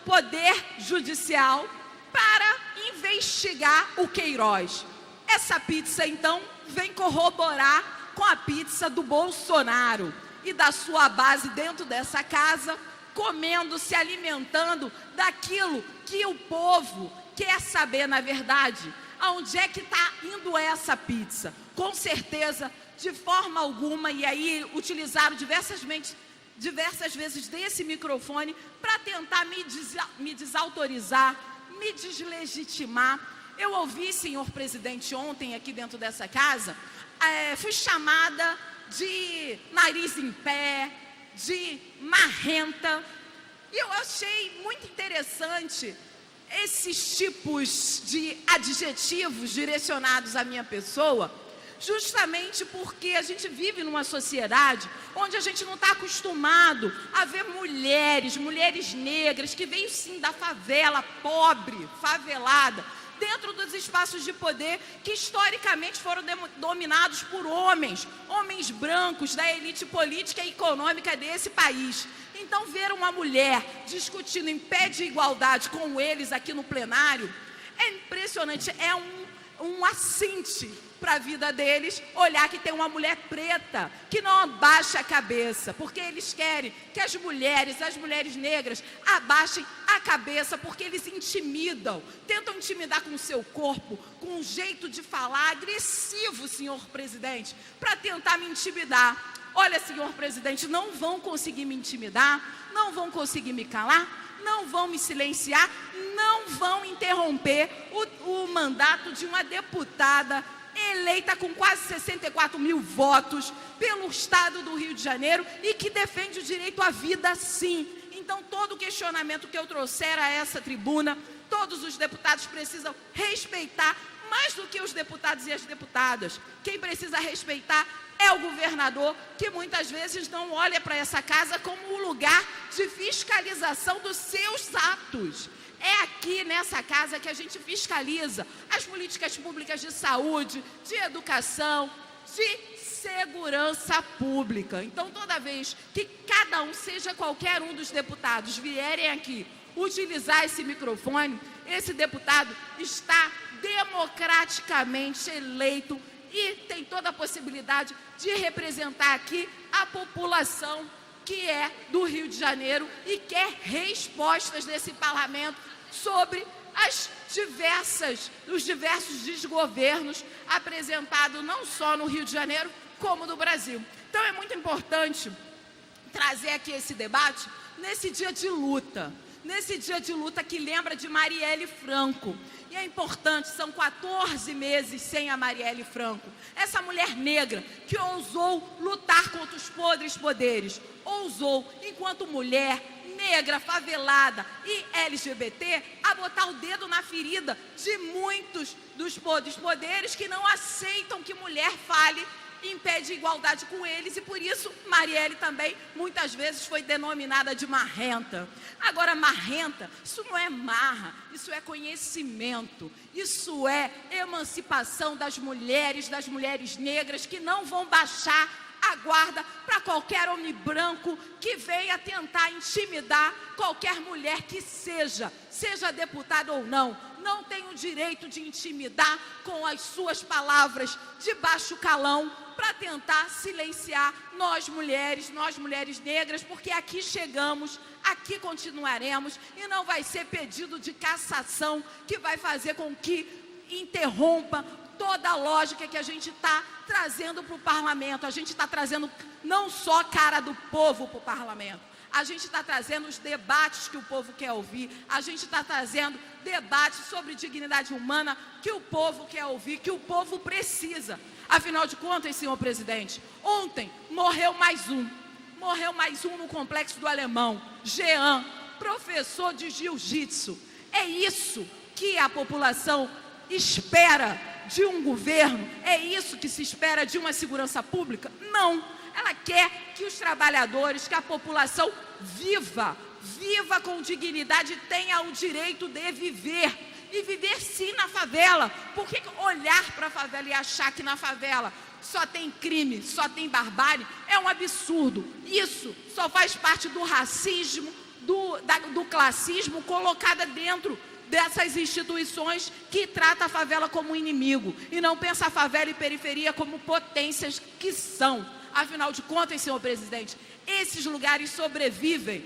Poder Judicial para investigar o Queiroz. Essa pizza, então, vem corroborar com a pizza do Bolsonaro e da sua base dentro dessa casa, comendo, se alimentando daquilo que o povo quer saber, na verdade. Aonde é que está indo essa pizza? Com certeza, de forma alguma, e aí utilizaram diversas vezes desse microfone para tentar me desautorizar, me deslegitimar. Eu ouvi, senhor presidente, ontem aqui dentro dessa casa, fui chamada de nariz em pé, de marrenta, e eu achei muito interessante esses tipos de adjetivos direcionados à minha pessoa, justamente porque a gente vive numa sociedade onde a gente não está acostumado a ver mulheres negras, que veio sim da favela, pobre, favelada, dentro dos espaços de poder que historicamente foram dominados por homens brancos da elite política e econômica desse país. Então, ver uma mulher discutindo em pé de igualdade com eles aqui no plenário é impressionante, é um assinte para a vida deles olhar que tem uma mulher preta que não abaixa a cabeça, porque eles querem que as mulheres negras abaixem a cabeça, porque eles tentam intimidar com o seu corpo, com um jeito de falar agressivo, senhor presidente, para tentar me intimidar. Olha, senhor presidente, não vão conseguir me intimidar, não vão conseguir me calar, não vão me silenciar, não vão interromper o mandato de uma deputada eleita com quase 64 mil votos pelo estado do Rio de Janeiro e que defende o direito à vida, sim. Então, todo questionamento que eu trouxer a essa tribuna, todos os deputados precisam respeitar, mais do que os deputados e as deputadas. Quem precisa respeitar é o governador, que muitas vezes não olha para essa casa como um lugar de fiscalização dos seus atos. É aqui nessa casa que a gente fiscaliza as políticas públicas de saúde, de educação, de segurança pública. Então, toda vez que cada um, seja qualquer um dos deputados, vierem aqui utilizar esse microfone, esse deputado está democraticamente eleito e tem toda a possibilidade de representar aqui a população que é do Rio de Janeiro e quer respostas desse parlamento sobre os diversos desgovernos apresentados não só no Rio de Janeiro, como no Brasil. Então é muito importante trazer aqui esse debate nesse dia de luta que lembra de Marielle Franco. E é importante, são 14 meses sem a Marielle Franco. Essa mulher negra que ousou lutar contra os podres poderes, ousou, enquanto mulher negra, favelada e LGBT, a botar o dedo na ferida de muitos dos podres poderes que não aceitam que mulher fale em pé de igualdade com eles, e por isso Marielle também muitas vezes foi denominada de marrenta. Agora, marrenta, isso não é marra, isso é conhecimento, isso é emancipação das mulheres negras, que não vão baixar a guarda para qualquer homem branco que venha tentar intimidar qualquer mulher que seja deputada ou não tem o direito de intimidar com as suas palavras de baixo calão para tentar silenciar nós mulheres negras, porque aqui chegamos, aqui continuaremos, e não vai ser pedido de cassação que vai fazer com que interrompa toda a lógica que a gente está trazendo para o parlamento. A gente está trazendo não só a cara do povo para o parlamento, a gente está trazendo os debates que o povo quer ouvir, a gente está trazendo debates sobre dignidade humana que o povo quer ouvir, que o povo precisa. Afinal de contas, senhor presidente, ontem morreu mais um no Complexo do Alemão, Jean, professor de jiu-jitsu. É isso que a população espera de um governo? É isso que se espera de uma segurança pública? Não. Ela quer que os trabalhadores, que a população viva viva com dignidade, tenha o direito de viver. E viver sim na favela. Por que olhar para a favela e achar que na favela só tem crime, só tem barbárie? É um absurdo. Isso só faz parte do racismo, do classismo colocada dentro dessas instituições que trata a favela como inimigo e não pensa a favela e periferia como potências que são. Afinal de contas, senhor presidente, esses lugares sobrevivem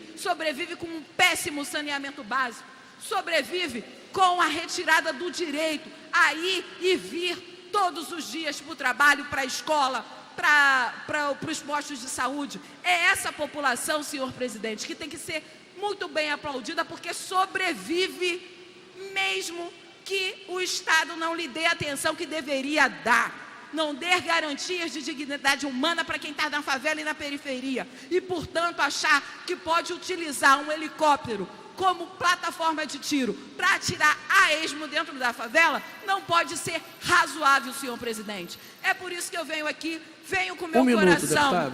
com um péssimo saneamento básico, sobrevive com a retirada do direito a ir e vir todos os dias para o trabalho, para a escola, para os postos de saúde. É essa população, senhor presidente, que tem que ser muito bem aplaudida, porque sobrevive mesmo que o Estado não lhe dê a atenção que deveria dar. Não dê garantias de dignidade humana para quem está na favela e na periferia. E, portanto, achar que pode utilizar um helicóptero como plataforma de tiro para atirar a esmo dentro da favela, não pode ser razoável, senhor presidente. É por isso que eu venho aqui, venho com o meu coração,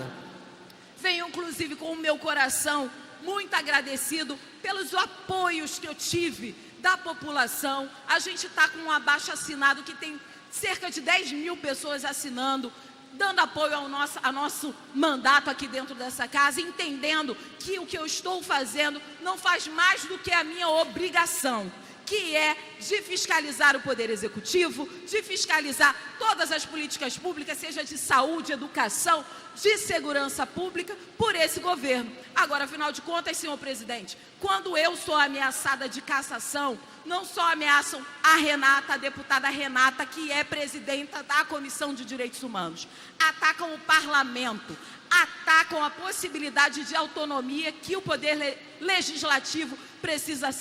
venho inclusive com o meu coração muito agradecido pelos apoios que eu tive da população. A gente está com um abaixo-assinado que tem cerca de 10 mil pessoas assinando, dando apoio ao nosso mandato aqui dentro dessa casa, entendendo que o que eu estou fazendo não faz mais do que a minha obrigação, que é de fiscalizar o Poder Executivo, de fiscalizar todas as políticas públicas, seja de saúde, educação, de segurança pública, por esse governo. Agora, afinal de contas, senhor presidente, quando eu sou ameaçada de cassação, não só ameaçam a Renata, a deputada Renata, que é presidenta da Comissão de Direitos Humanos, atacam o parlamento, atacam a possibilidade de autonomia que o Poder Legislativo precisa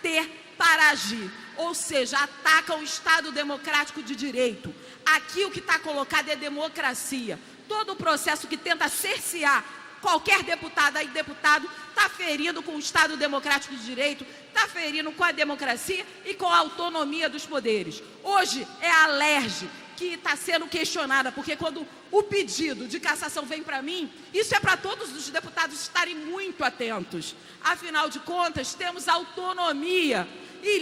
ter para agir, ou seja, atacam o Estado democrático de direito. Aqui o que está colocado é democracia. Todo o processo que tenta cercear qualquer deputada e deputado está ferindo com o Estado democrático de direito, está ferindo com a democracia e com a autonomia dos poderes. Hoje é a LERJ que está sendo questionada, porque quando o pedido de cassação vem para mim, isso é para todos os deputados estarem muito atentos. Afinal de contas, temos autonomia e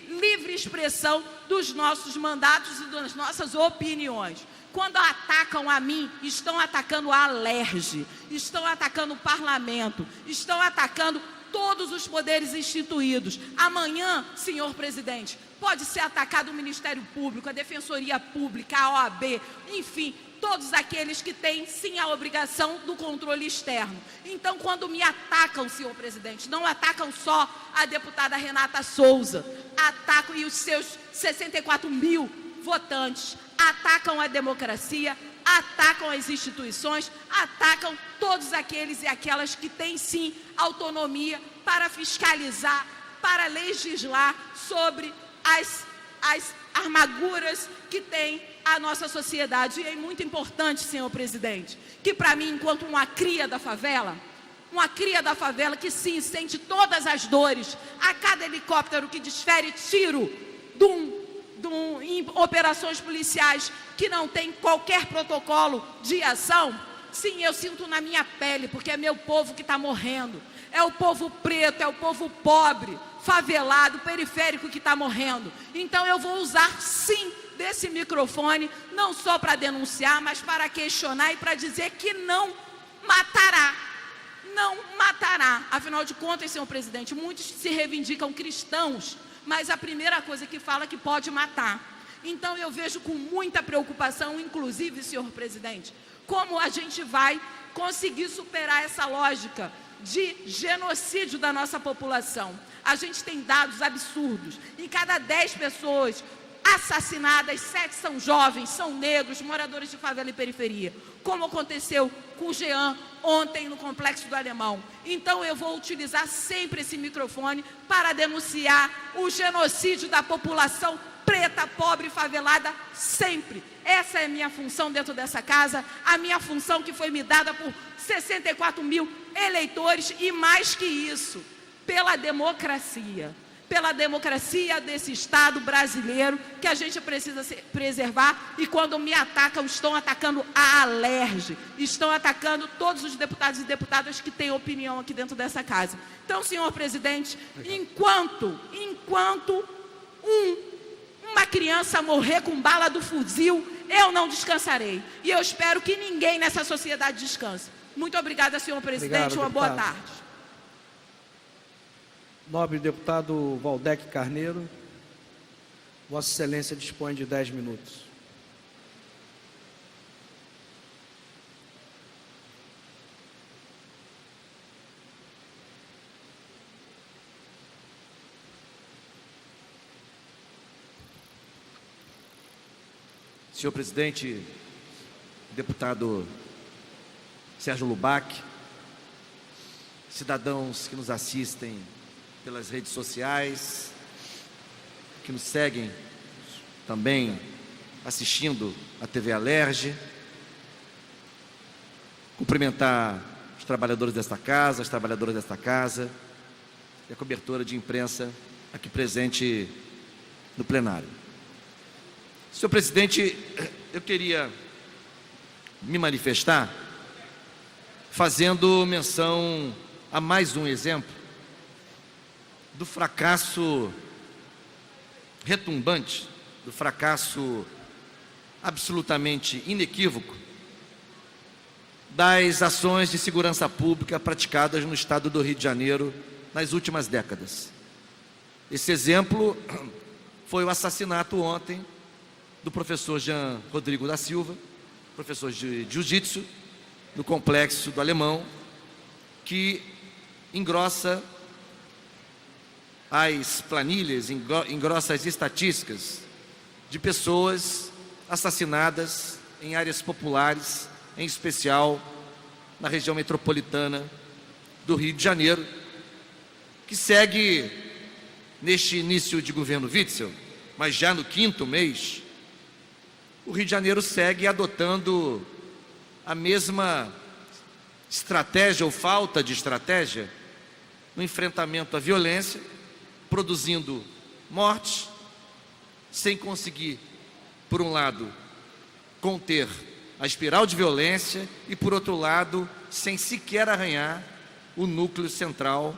livre expressão dos nossos mandatos e das nossas opiniões. Quando atacam a mim, estão atacando a LERJ, estão atacando o parlamento, estão atacando todos os poderes instituídos. Amanhã, senhor presidente, pode ser atacado o Ministério Público, a Defensoria Pública, a OAB, enfim, todos aqueles que têm, sim, a obrigação do controle externo. Então, quando me atacam, senhor presidente, não atacam só a deputada Renata Souza, atacam e os seus 64 mil votantes, atacam a democracia, atacam as instituições, atacam todos aqueles e aquelas que têm, sim, autonomia para fiscalizar, para legislar sobre as armaduras que tem a nossa sociedade. E é muito importante, senhor presidente, que para mim, enquanto uma cria da favela que sim, sente todas as dores a cada helicóptero que desfere tiro em operações policiais que não tem qualquer protocolo de ação, sim, eu sinto na minha pele, porque é meu povo que está morrendo, é o povo preto, é o povo pobre, favelado, periférico que está morrendo. Então eu vou usar, sim, desse microfone, não só para denunciar, mas para questionar e para dizer que não matará. Não matará. Afinal de contas, senhor presidente, muitos se reivindicam cristãos, mas a primeira coisa que fala é que pode matar. Então eu vejo com muita preocupação, inclusive, senhor presidente, como a gente vai conseguir superar essa lógica de genocídio da nossa população. A gente tem dados absurdos. Em cada 10 pessoas assassinadas, 7 são jovens, são negros, moradores de favela e periferia, como aconteceu com o Jean ontem no Complexo do Alemão. Então eu vou utilizar sempre esse microfone para denunciar o genocídio da população preta, pobre e favelada, sempre. Essa é a minha função dentro dessa casa, a minha função que foi me dada por 64 mil eleitores e, mais que isso, pela democracia. pela democracia desse Estado brasileiro, que a gente precisa preservar, e quando me atacam, estão atacando a Alerj, estão atacando todos os deputados e deputadas que têm opinião aqui dentro dessa casa. Então, senhor presidente, enquanto uma criança morrer com bala do fuzil, eu não descansarei. E eu espero que ninguém nessa sociedade descanse. Muito obrigada, senhor presidente. Uma boa tarde. Nobre deputado Valdec Carneiro, Vossa Excelência dispõe de 10 minutos. Senhor presidente, deputado Sérgio Lubac, cidadãos que nos assistem pelas redes sociais, que nos seguem também assistindo a TV Alerj, cumprimentar os trabalhadores desta casa, as trabalhadoras desta casa e a cobertura de imprensa aqui presente no plenário. Senhor presidente, eu queria me manifestar fazendo menção a mais um exemplo do fracasso retumbante, do fracasso absolutamente inequívoco das ações de segurança pública praticadas no estado do Rio de Janeiro nas últimas décadas. Esse exemplo foi o assassinato ontem do professor Jean Rodrigo da Silva, professor de Jiu-Jitsu, no Complexo do Alemão, que engrossa as planilhas, engrossa as estatísticas de pessoas assassinadas em áreas populares, em especial na região metropolitana do Rio de Janeiro, que segue neste início de governo Witzel, mas já no 5º mês, o Rio de Janeiro segue adotando a mesma estratégia ou falta de estratégia no enfrentamento à violência, produzindo mortes, sem conseguir, por um lado, conter a espiral de violência e, por outro lado, sem sequer arranhar o núcleo central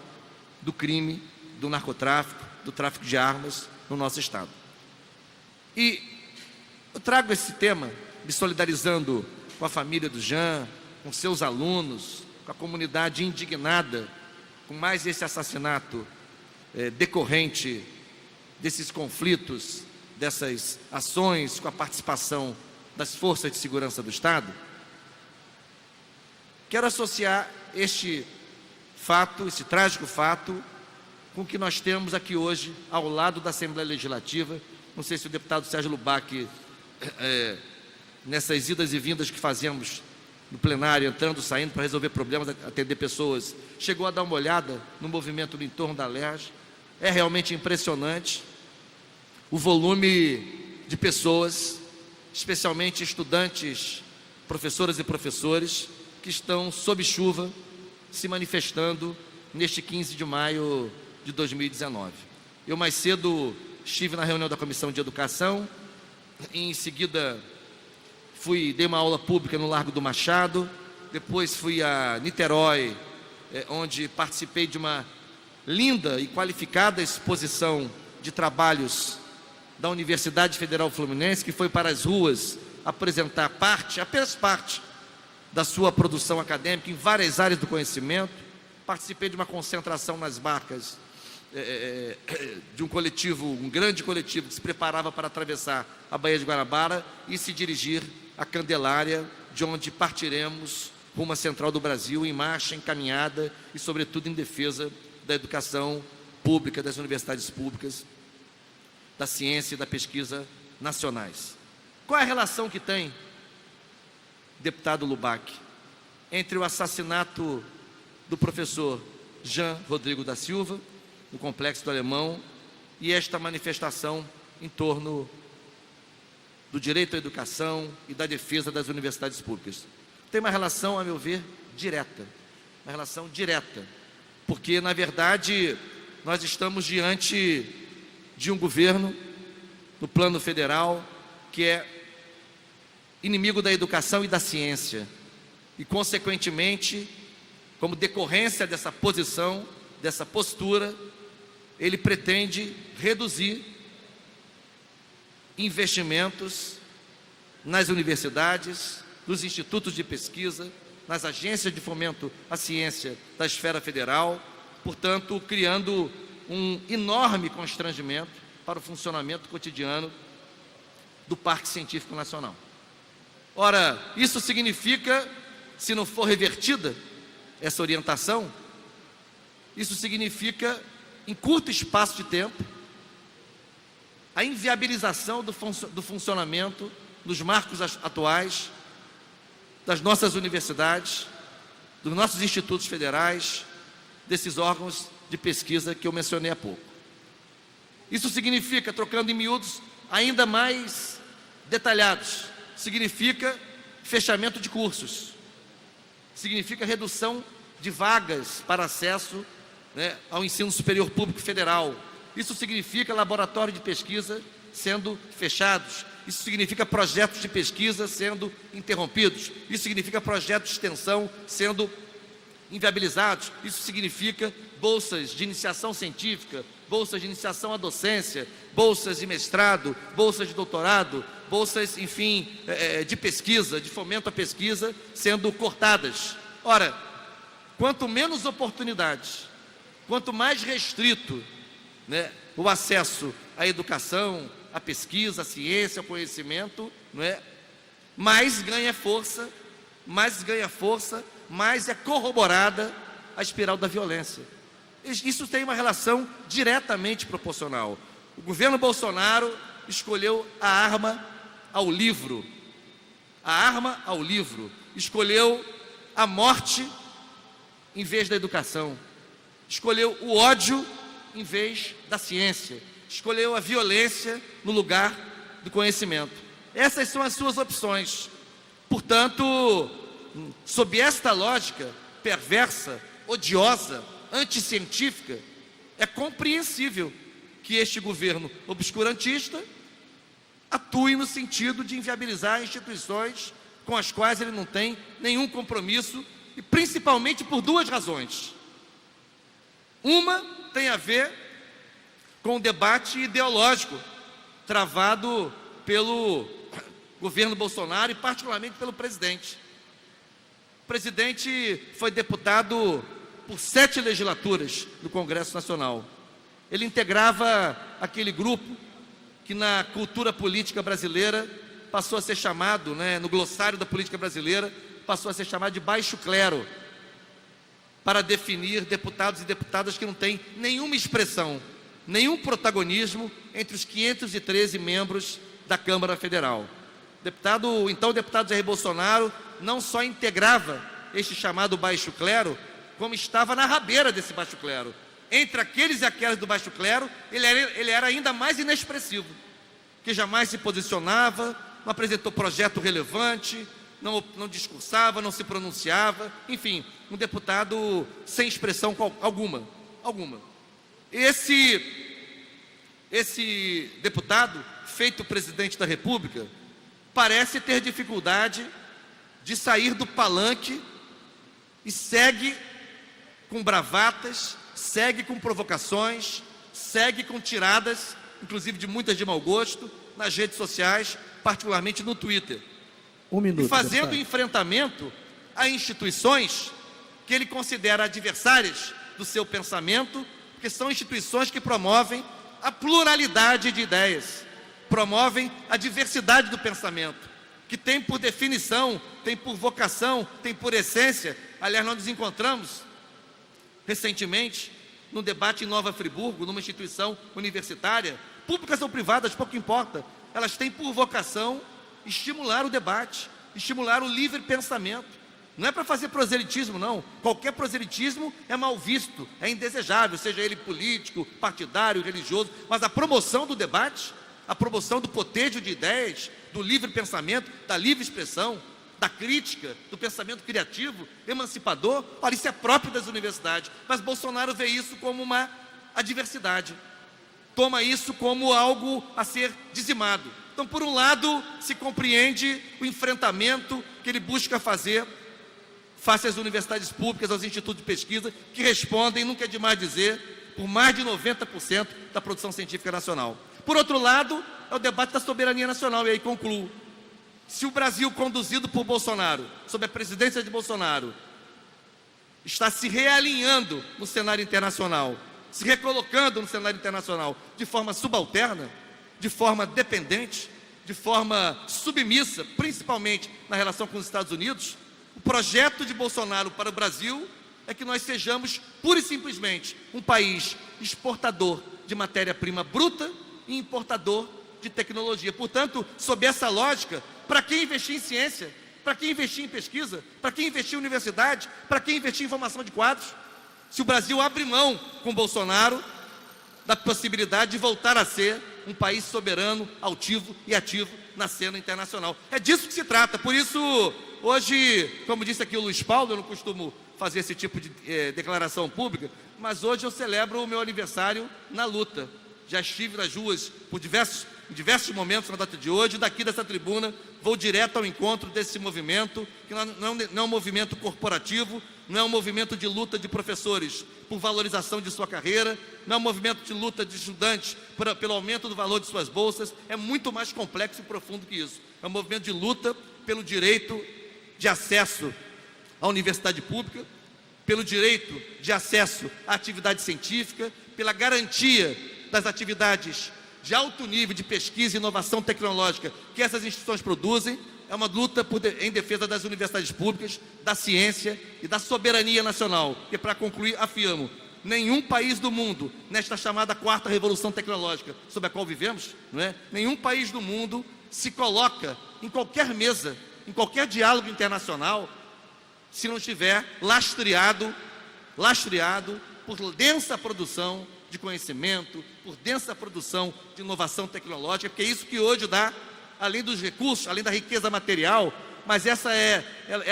do crime, do narcotráfico, do tráfico de armas no nosso Estado. E eu trago esse tema me solidarizando com a família do Jean, com seus alunos, com a comunidade indignada com mais esse assassinato decorrente desses conflitos, dessas ações com a participação das forças de segurança do Estado. Quero associar este fato, esse trágico fato, com o que nós temos aqui hoje ao lado da Assembleia Legislativa. Não sei se o deputado Sérgio Lubac, nessas idas e vindas que fazemos no plenário, entrando, saindo para resolver problemas, atender pessoas, chegou a dar uma olhada no movimento no entorno da Alerj. É realmente impressionante o volume de pessoas, especialmente estudantes, professoras e professores, que estão sob chuva, se manifestando neste 15 de maio de 2019. Eu mais cedo estive na reunião da Comissão de Educação, e em seguida dei uma aula pública no Largo do Machado, depois fui a Niterói, onde participei de uma linda e qualificada exposição de trabalhos da Universidade Federal Fluminense, que foi para as ruas apresentar apenas parte da sua produção acadêmica em várias áreas do conhecimento. Participei de uma concentração nas barcas de um grande coletivo que se preparava para atravessar a Baía de Guanabara e se dirigir à Candelária, de onde partiremos rumo à Central do Brasil, em marcha, em caminhada e, sobretudo, em defesa da educação pública, das universidades públicas, da ciência e da pesquisa nacionais. Qual é a relação que tem, deputado Lubac, entre o assassinato do professor Jean Rodrigo da Silva, no Complexo do Alemão, e esta manifestação em torno do direito à educação e da defesa das universidades públicas? Tem uma relação, a meu ver, direta. Uma relação direta. Porque, na verdade, nós estamos diante de um governo, no plano federal, que é inimigo da educação e da ciência. E, consequentemente, como decorrência dessa posição, dessa postura, ele pretende reduzir investimentos nas universidades, nos institutos de pesquisa, nas agências de fomento à ciência da esfera federal, portanto, criando um enorme constrangimento para o funcionamento cotidiano do Parque Científico Nacional. Ora, isso significa, se não for revertida essa orientação, isso significa, em curto espaço de tempo, a inviabilização do funcionamento dos marcos atuais das nossas universidades, dos nossos institutos federais, desses órgãos de pesquisa que eu mencionei há pouco. Isso significa, trocando em miúdos ainda mais detalhados, significa fechamento de cursos, significa redução de vagas para acesso, ao ensino superior público federal. Isso significa laboratório de pesquisa sendo fechados. Isso significa projetos de pesquisa sendo interrompidos. Isso significa projetos de extensão sendo inviabilizados. Isso significa bolsas de iniciação científica, bolsas de iniciação à docência, bolsas de mestrado, bolsas de doutorado, bolsas, enfim, de pesquisa, de fomento à pesquisa sendo cortadas. Ora, quanto menos oportunidades, quanto mais restrito, o acesso à educação, à pesquisa, à ciência, ao conhecimento, mais ganha força, mais é corroborada a espiral da violência. Isso tem uma relação diretamente proporcional. O governo Bolsonaro escolheu a arma ao livro. Escolheu a morte em vez da educação. Escolheu o ódio em vez da ciência. Escolheu a violência no lugar do conhecimento. Essas são as suas opções. Portanto, sob esta lógica perversa, odiosa, anticientífica, é compreensível que este governo obscurantista atue no sentido de inviabilizar instituições com as quais ele não tem nenhum compromisso, e principalmente por duas razões. Uma tem a ver com o debate ideológico travado pelo governo Bolsonaro e particularmente pelo presidente. O presidente foi deputado por 7 legislaturas do Congresso Nacional. Ele integrava aquele grupo que na cultura política brasileira passou a ser chamado, no glossário da política brasileira, passou a ser chamado de baixo clero, para definir deputados e deputadas que não têm nenhuma expressão, nenhum protagonismo entre os 513 membros da Câmara Federal. O então deputado Jair Bolsonaro não só integrava este chamado baixo clero, como estava na rabeira desse baixo clero. Entre aqueles e aquelas do baixo clero, ele era ainda mais inexpressivo, que jamais se posicionava, não apresentou projeto relevante, não discursava, não se pronunciava, enfim, um deputado sem expressão alguma. Esse deputado, feito presidente da República, parece ter dificuldade de sair do palanque e segue com bravatas, segue com provocações, segue com tiradas, inclusive de muitas de mau gosto, nas redes sociais, particularmente no Twitter. E fazendo enfrentamento a instituições que ele considera adversárias do seu pensamento, porque são instituições que promovem a pluralidade de ideias, promovem a diversidade do pensamento, que tem por definição, tem por vocação, tem por essência. Aliás, nós nos encontramos recentemente num debate em Nova Friburgo, numa instituição universitária, públicas ou privadas, pouco importa, elas têm por vocação estimular o debate, estimular o livre pensamento. Não é para fazer proselitismo, não. Qualquer proselitismo é mal visto, é indesejável, seja ele político, partidário, religioso, mas a promoção do debate, a promoção do potejo de ideias, do livre pensamento, da livre expressão, da crítica, do pensamento criativo, emancipador, olha, isso é próprio das universidades, mas Bolsonaro vê isso como uma a diversidade. Toma isso como algo a ser dizimado. Então, por um lado, se compreende o enfrentamento que ele busca fazer face às universidades públicas, aos institutos de pesquisa, que respondem, nunca é demais dizer, por mais de 90% da produção científica nacional. Por outro lado, é o debate da soberania nacional, e aí concluo. Se o Brasil, conduzido por Bolsonaro, sob a presidência de Bolsonaro, está se realinhando no cenário internacional, se recolocando no cenário internacional de forma subalterna, de forma dependente, de forma submissa, principalmente na relação com os Estados Unidos, o projeto de Bolsonaro para o Brasil é que nós sejamos, pura e simplesmente, um país exportador de matéria-prima bruta e importador de tecnologia. Portanto, sob essa lógica, para quem investir em ciência? Para quem investir em pesquisa? Para quem investir em universidade? Para quem investir em formação de quadros? Se o Brasil abre mão com Bolsonaro da possibilidade de voltar a ser um país soberano, altivo e ativo na cena internacional. É disso que se trata. Por isso, hoje, como disse aqui o Luiz Paulo, eu não costumo fazer esse tipo de declaração pública, mas hoje eu celebro o meu aniversário na luta. Já estive nas ruas em diversos momentos na data de hoje, daqui dessa tribuna, vou direto ao encontro desse movimento, que não é um movimento corporativo, não é um movimento de luta de professores por valorização de sua carreira, não é um movimento de luta de estudantes pelo aumento do valor de suas bolsas, é muito mais complexo e profundo que isso. É um movimento de luta pelo direito de acesso à universidade pública, pelo direito de acesso à atividade científica, pela garantia das atividades de alto nível de pesquisa e inovação tecnológica que essas instituições produzem. É uma luta em defesa das universidades públicas, da ciência e da soberania nacional. E para concluir, afirmo, nenhum país do mundo, nesta chamada quarta revolução tecnológica, sob a qual vivemos, não é? Nenhum país do mundo se coloca em qualquer mesa, em qualquer diálogo internacional, se não estiver lastreado por densa produção de conhecimento, por densa produção de inovação tecnológica, porque é isso que hoje dá, além dos recursos, além da riqueza material, mas ela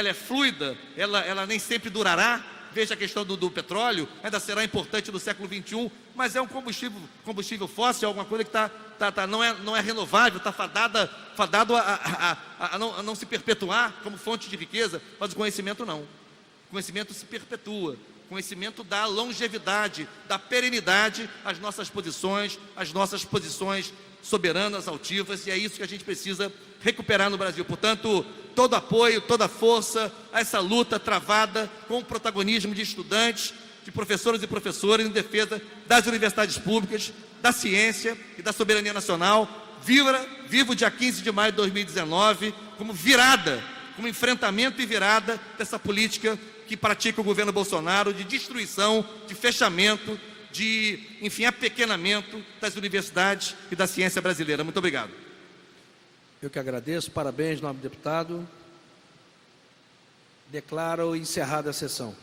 é fluida, ela nem sempre durará. Veja a questão do petróleo, ainda será importante no século XXI, mas é um combustível fóssil, alguma coisa que não é renovável, está fadado a não se perpetuar como fonte de riqueza, mas o conhecimento não. O conhecimento se perpetua. O conhecimento dá longevidade, dá perenidade às nossas posições soberanas, altivas, e é isso que a gente precisa recuperar no Brasil. Portanto, todo apoio, toda força a essa luta travada com o protagonismo de estudantes, de professores e professoras em defesa das universidades públicas, da ciência e da soberania nacional. Viva o dia 15 de maio de 2019 como virada, como enfrentamento e virada dessa política que pratica o governo Bolsonaro de destruição, de fechamento, de, enfim, apequenamento das universidades e da ciência brasileira. Muito obrigado. Eu que agradeço, parabéns, nobre deputado. Declaro encerrada a sessão.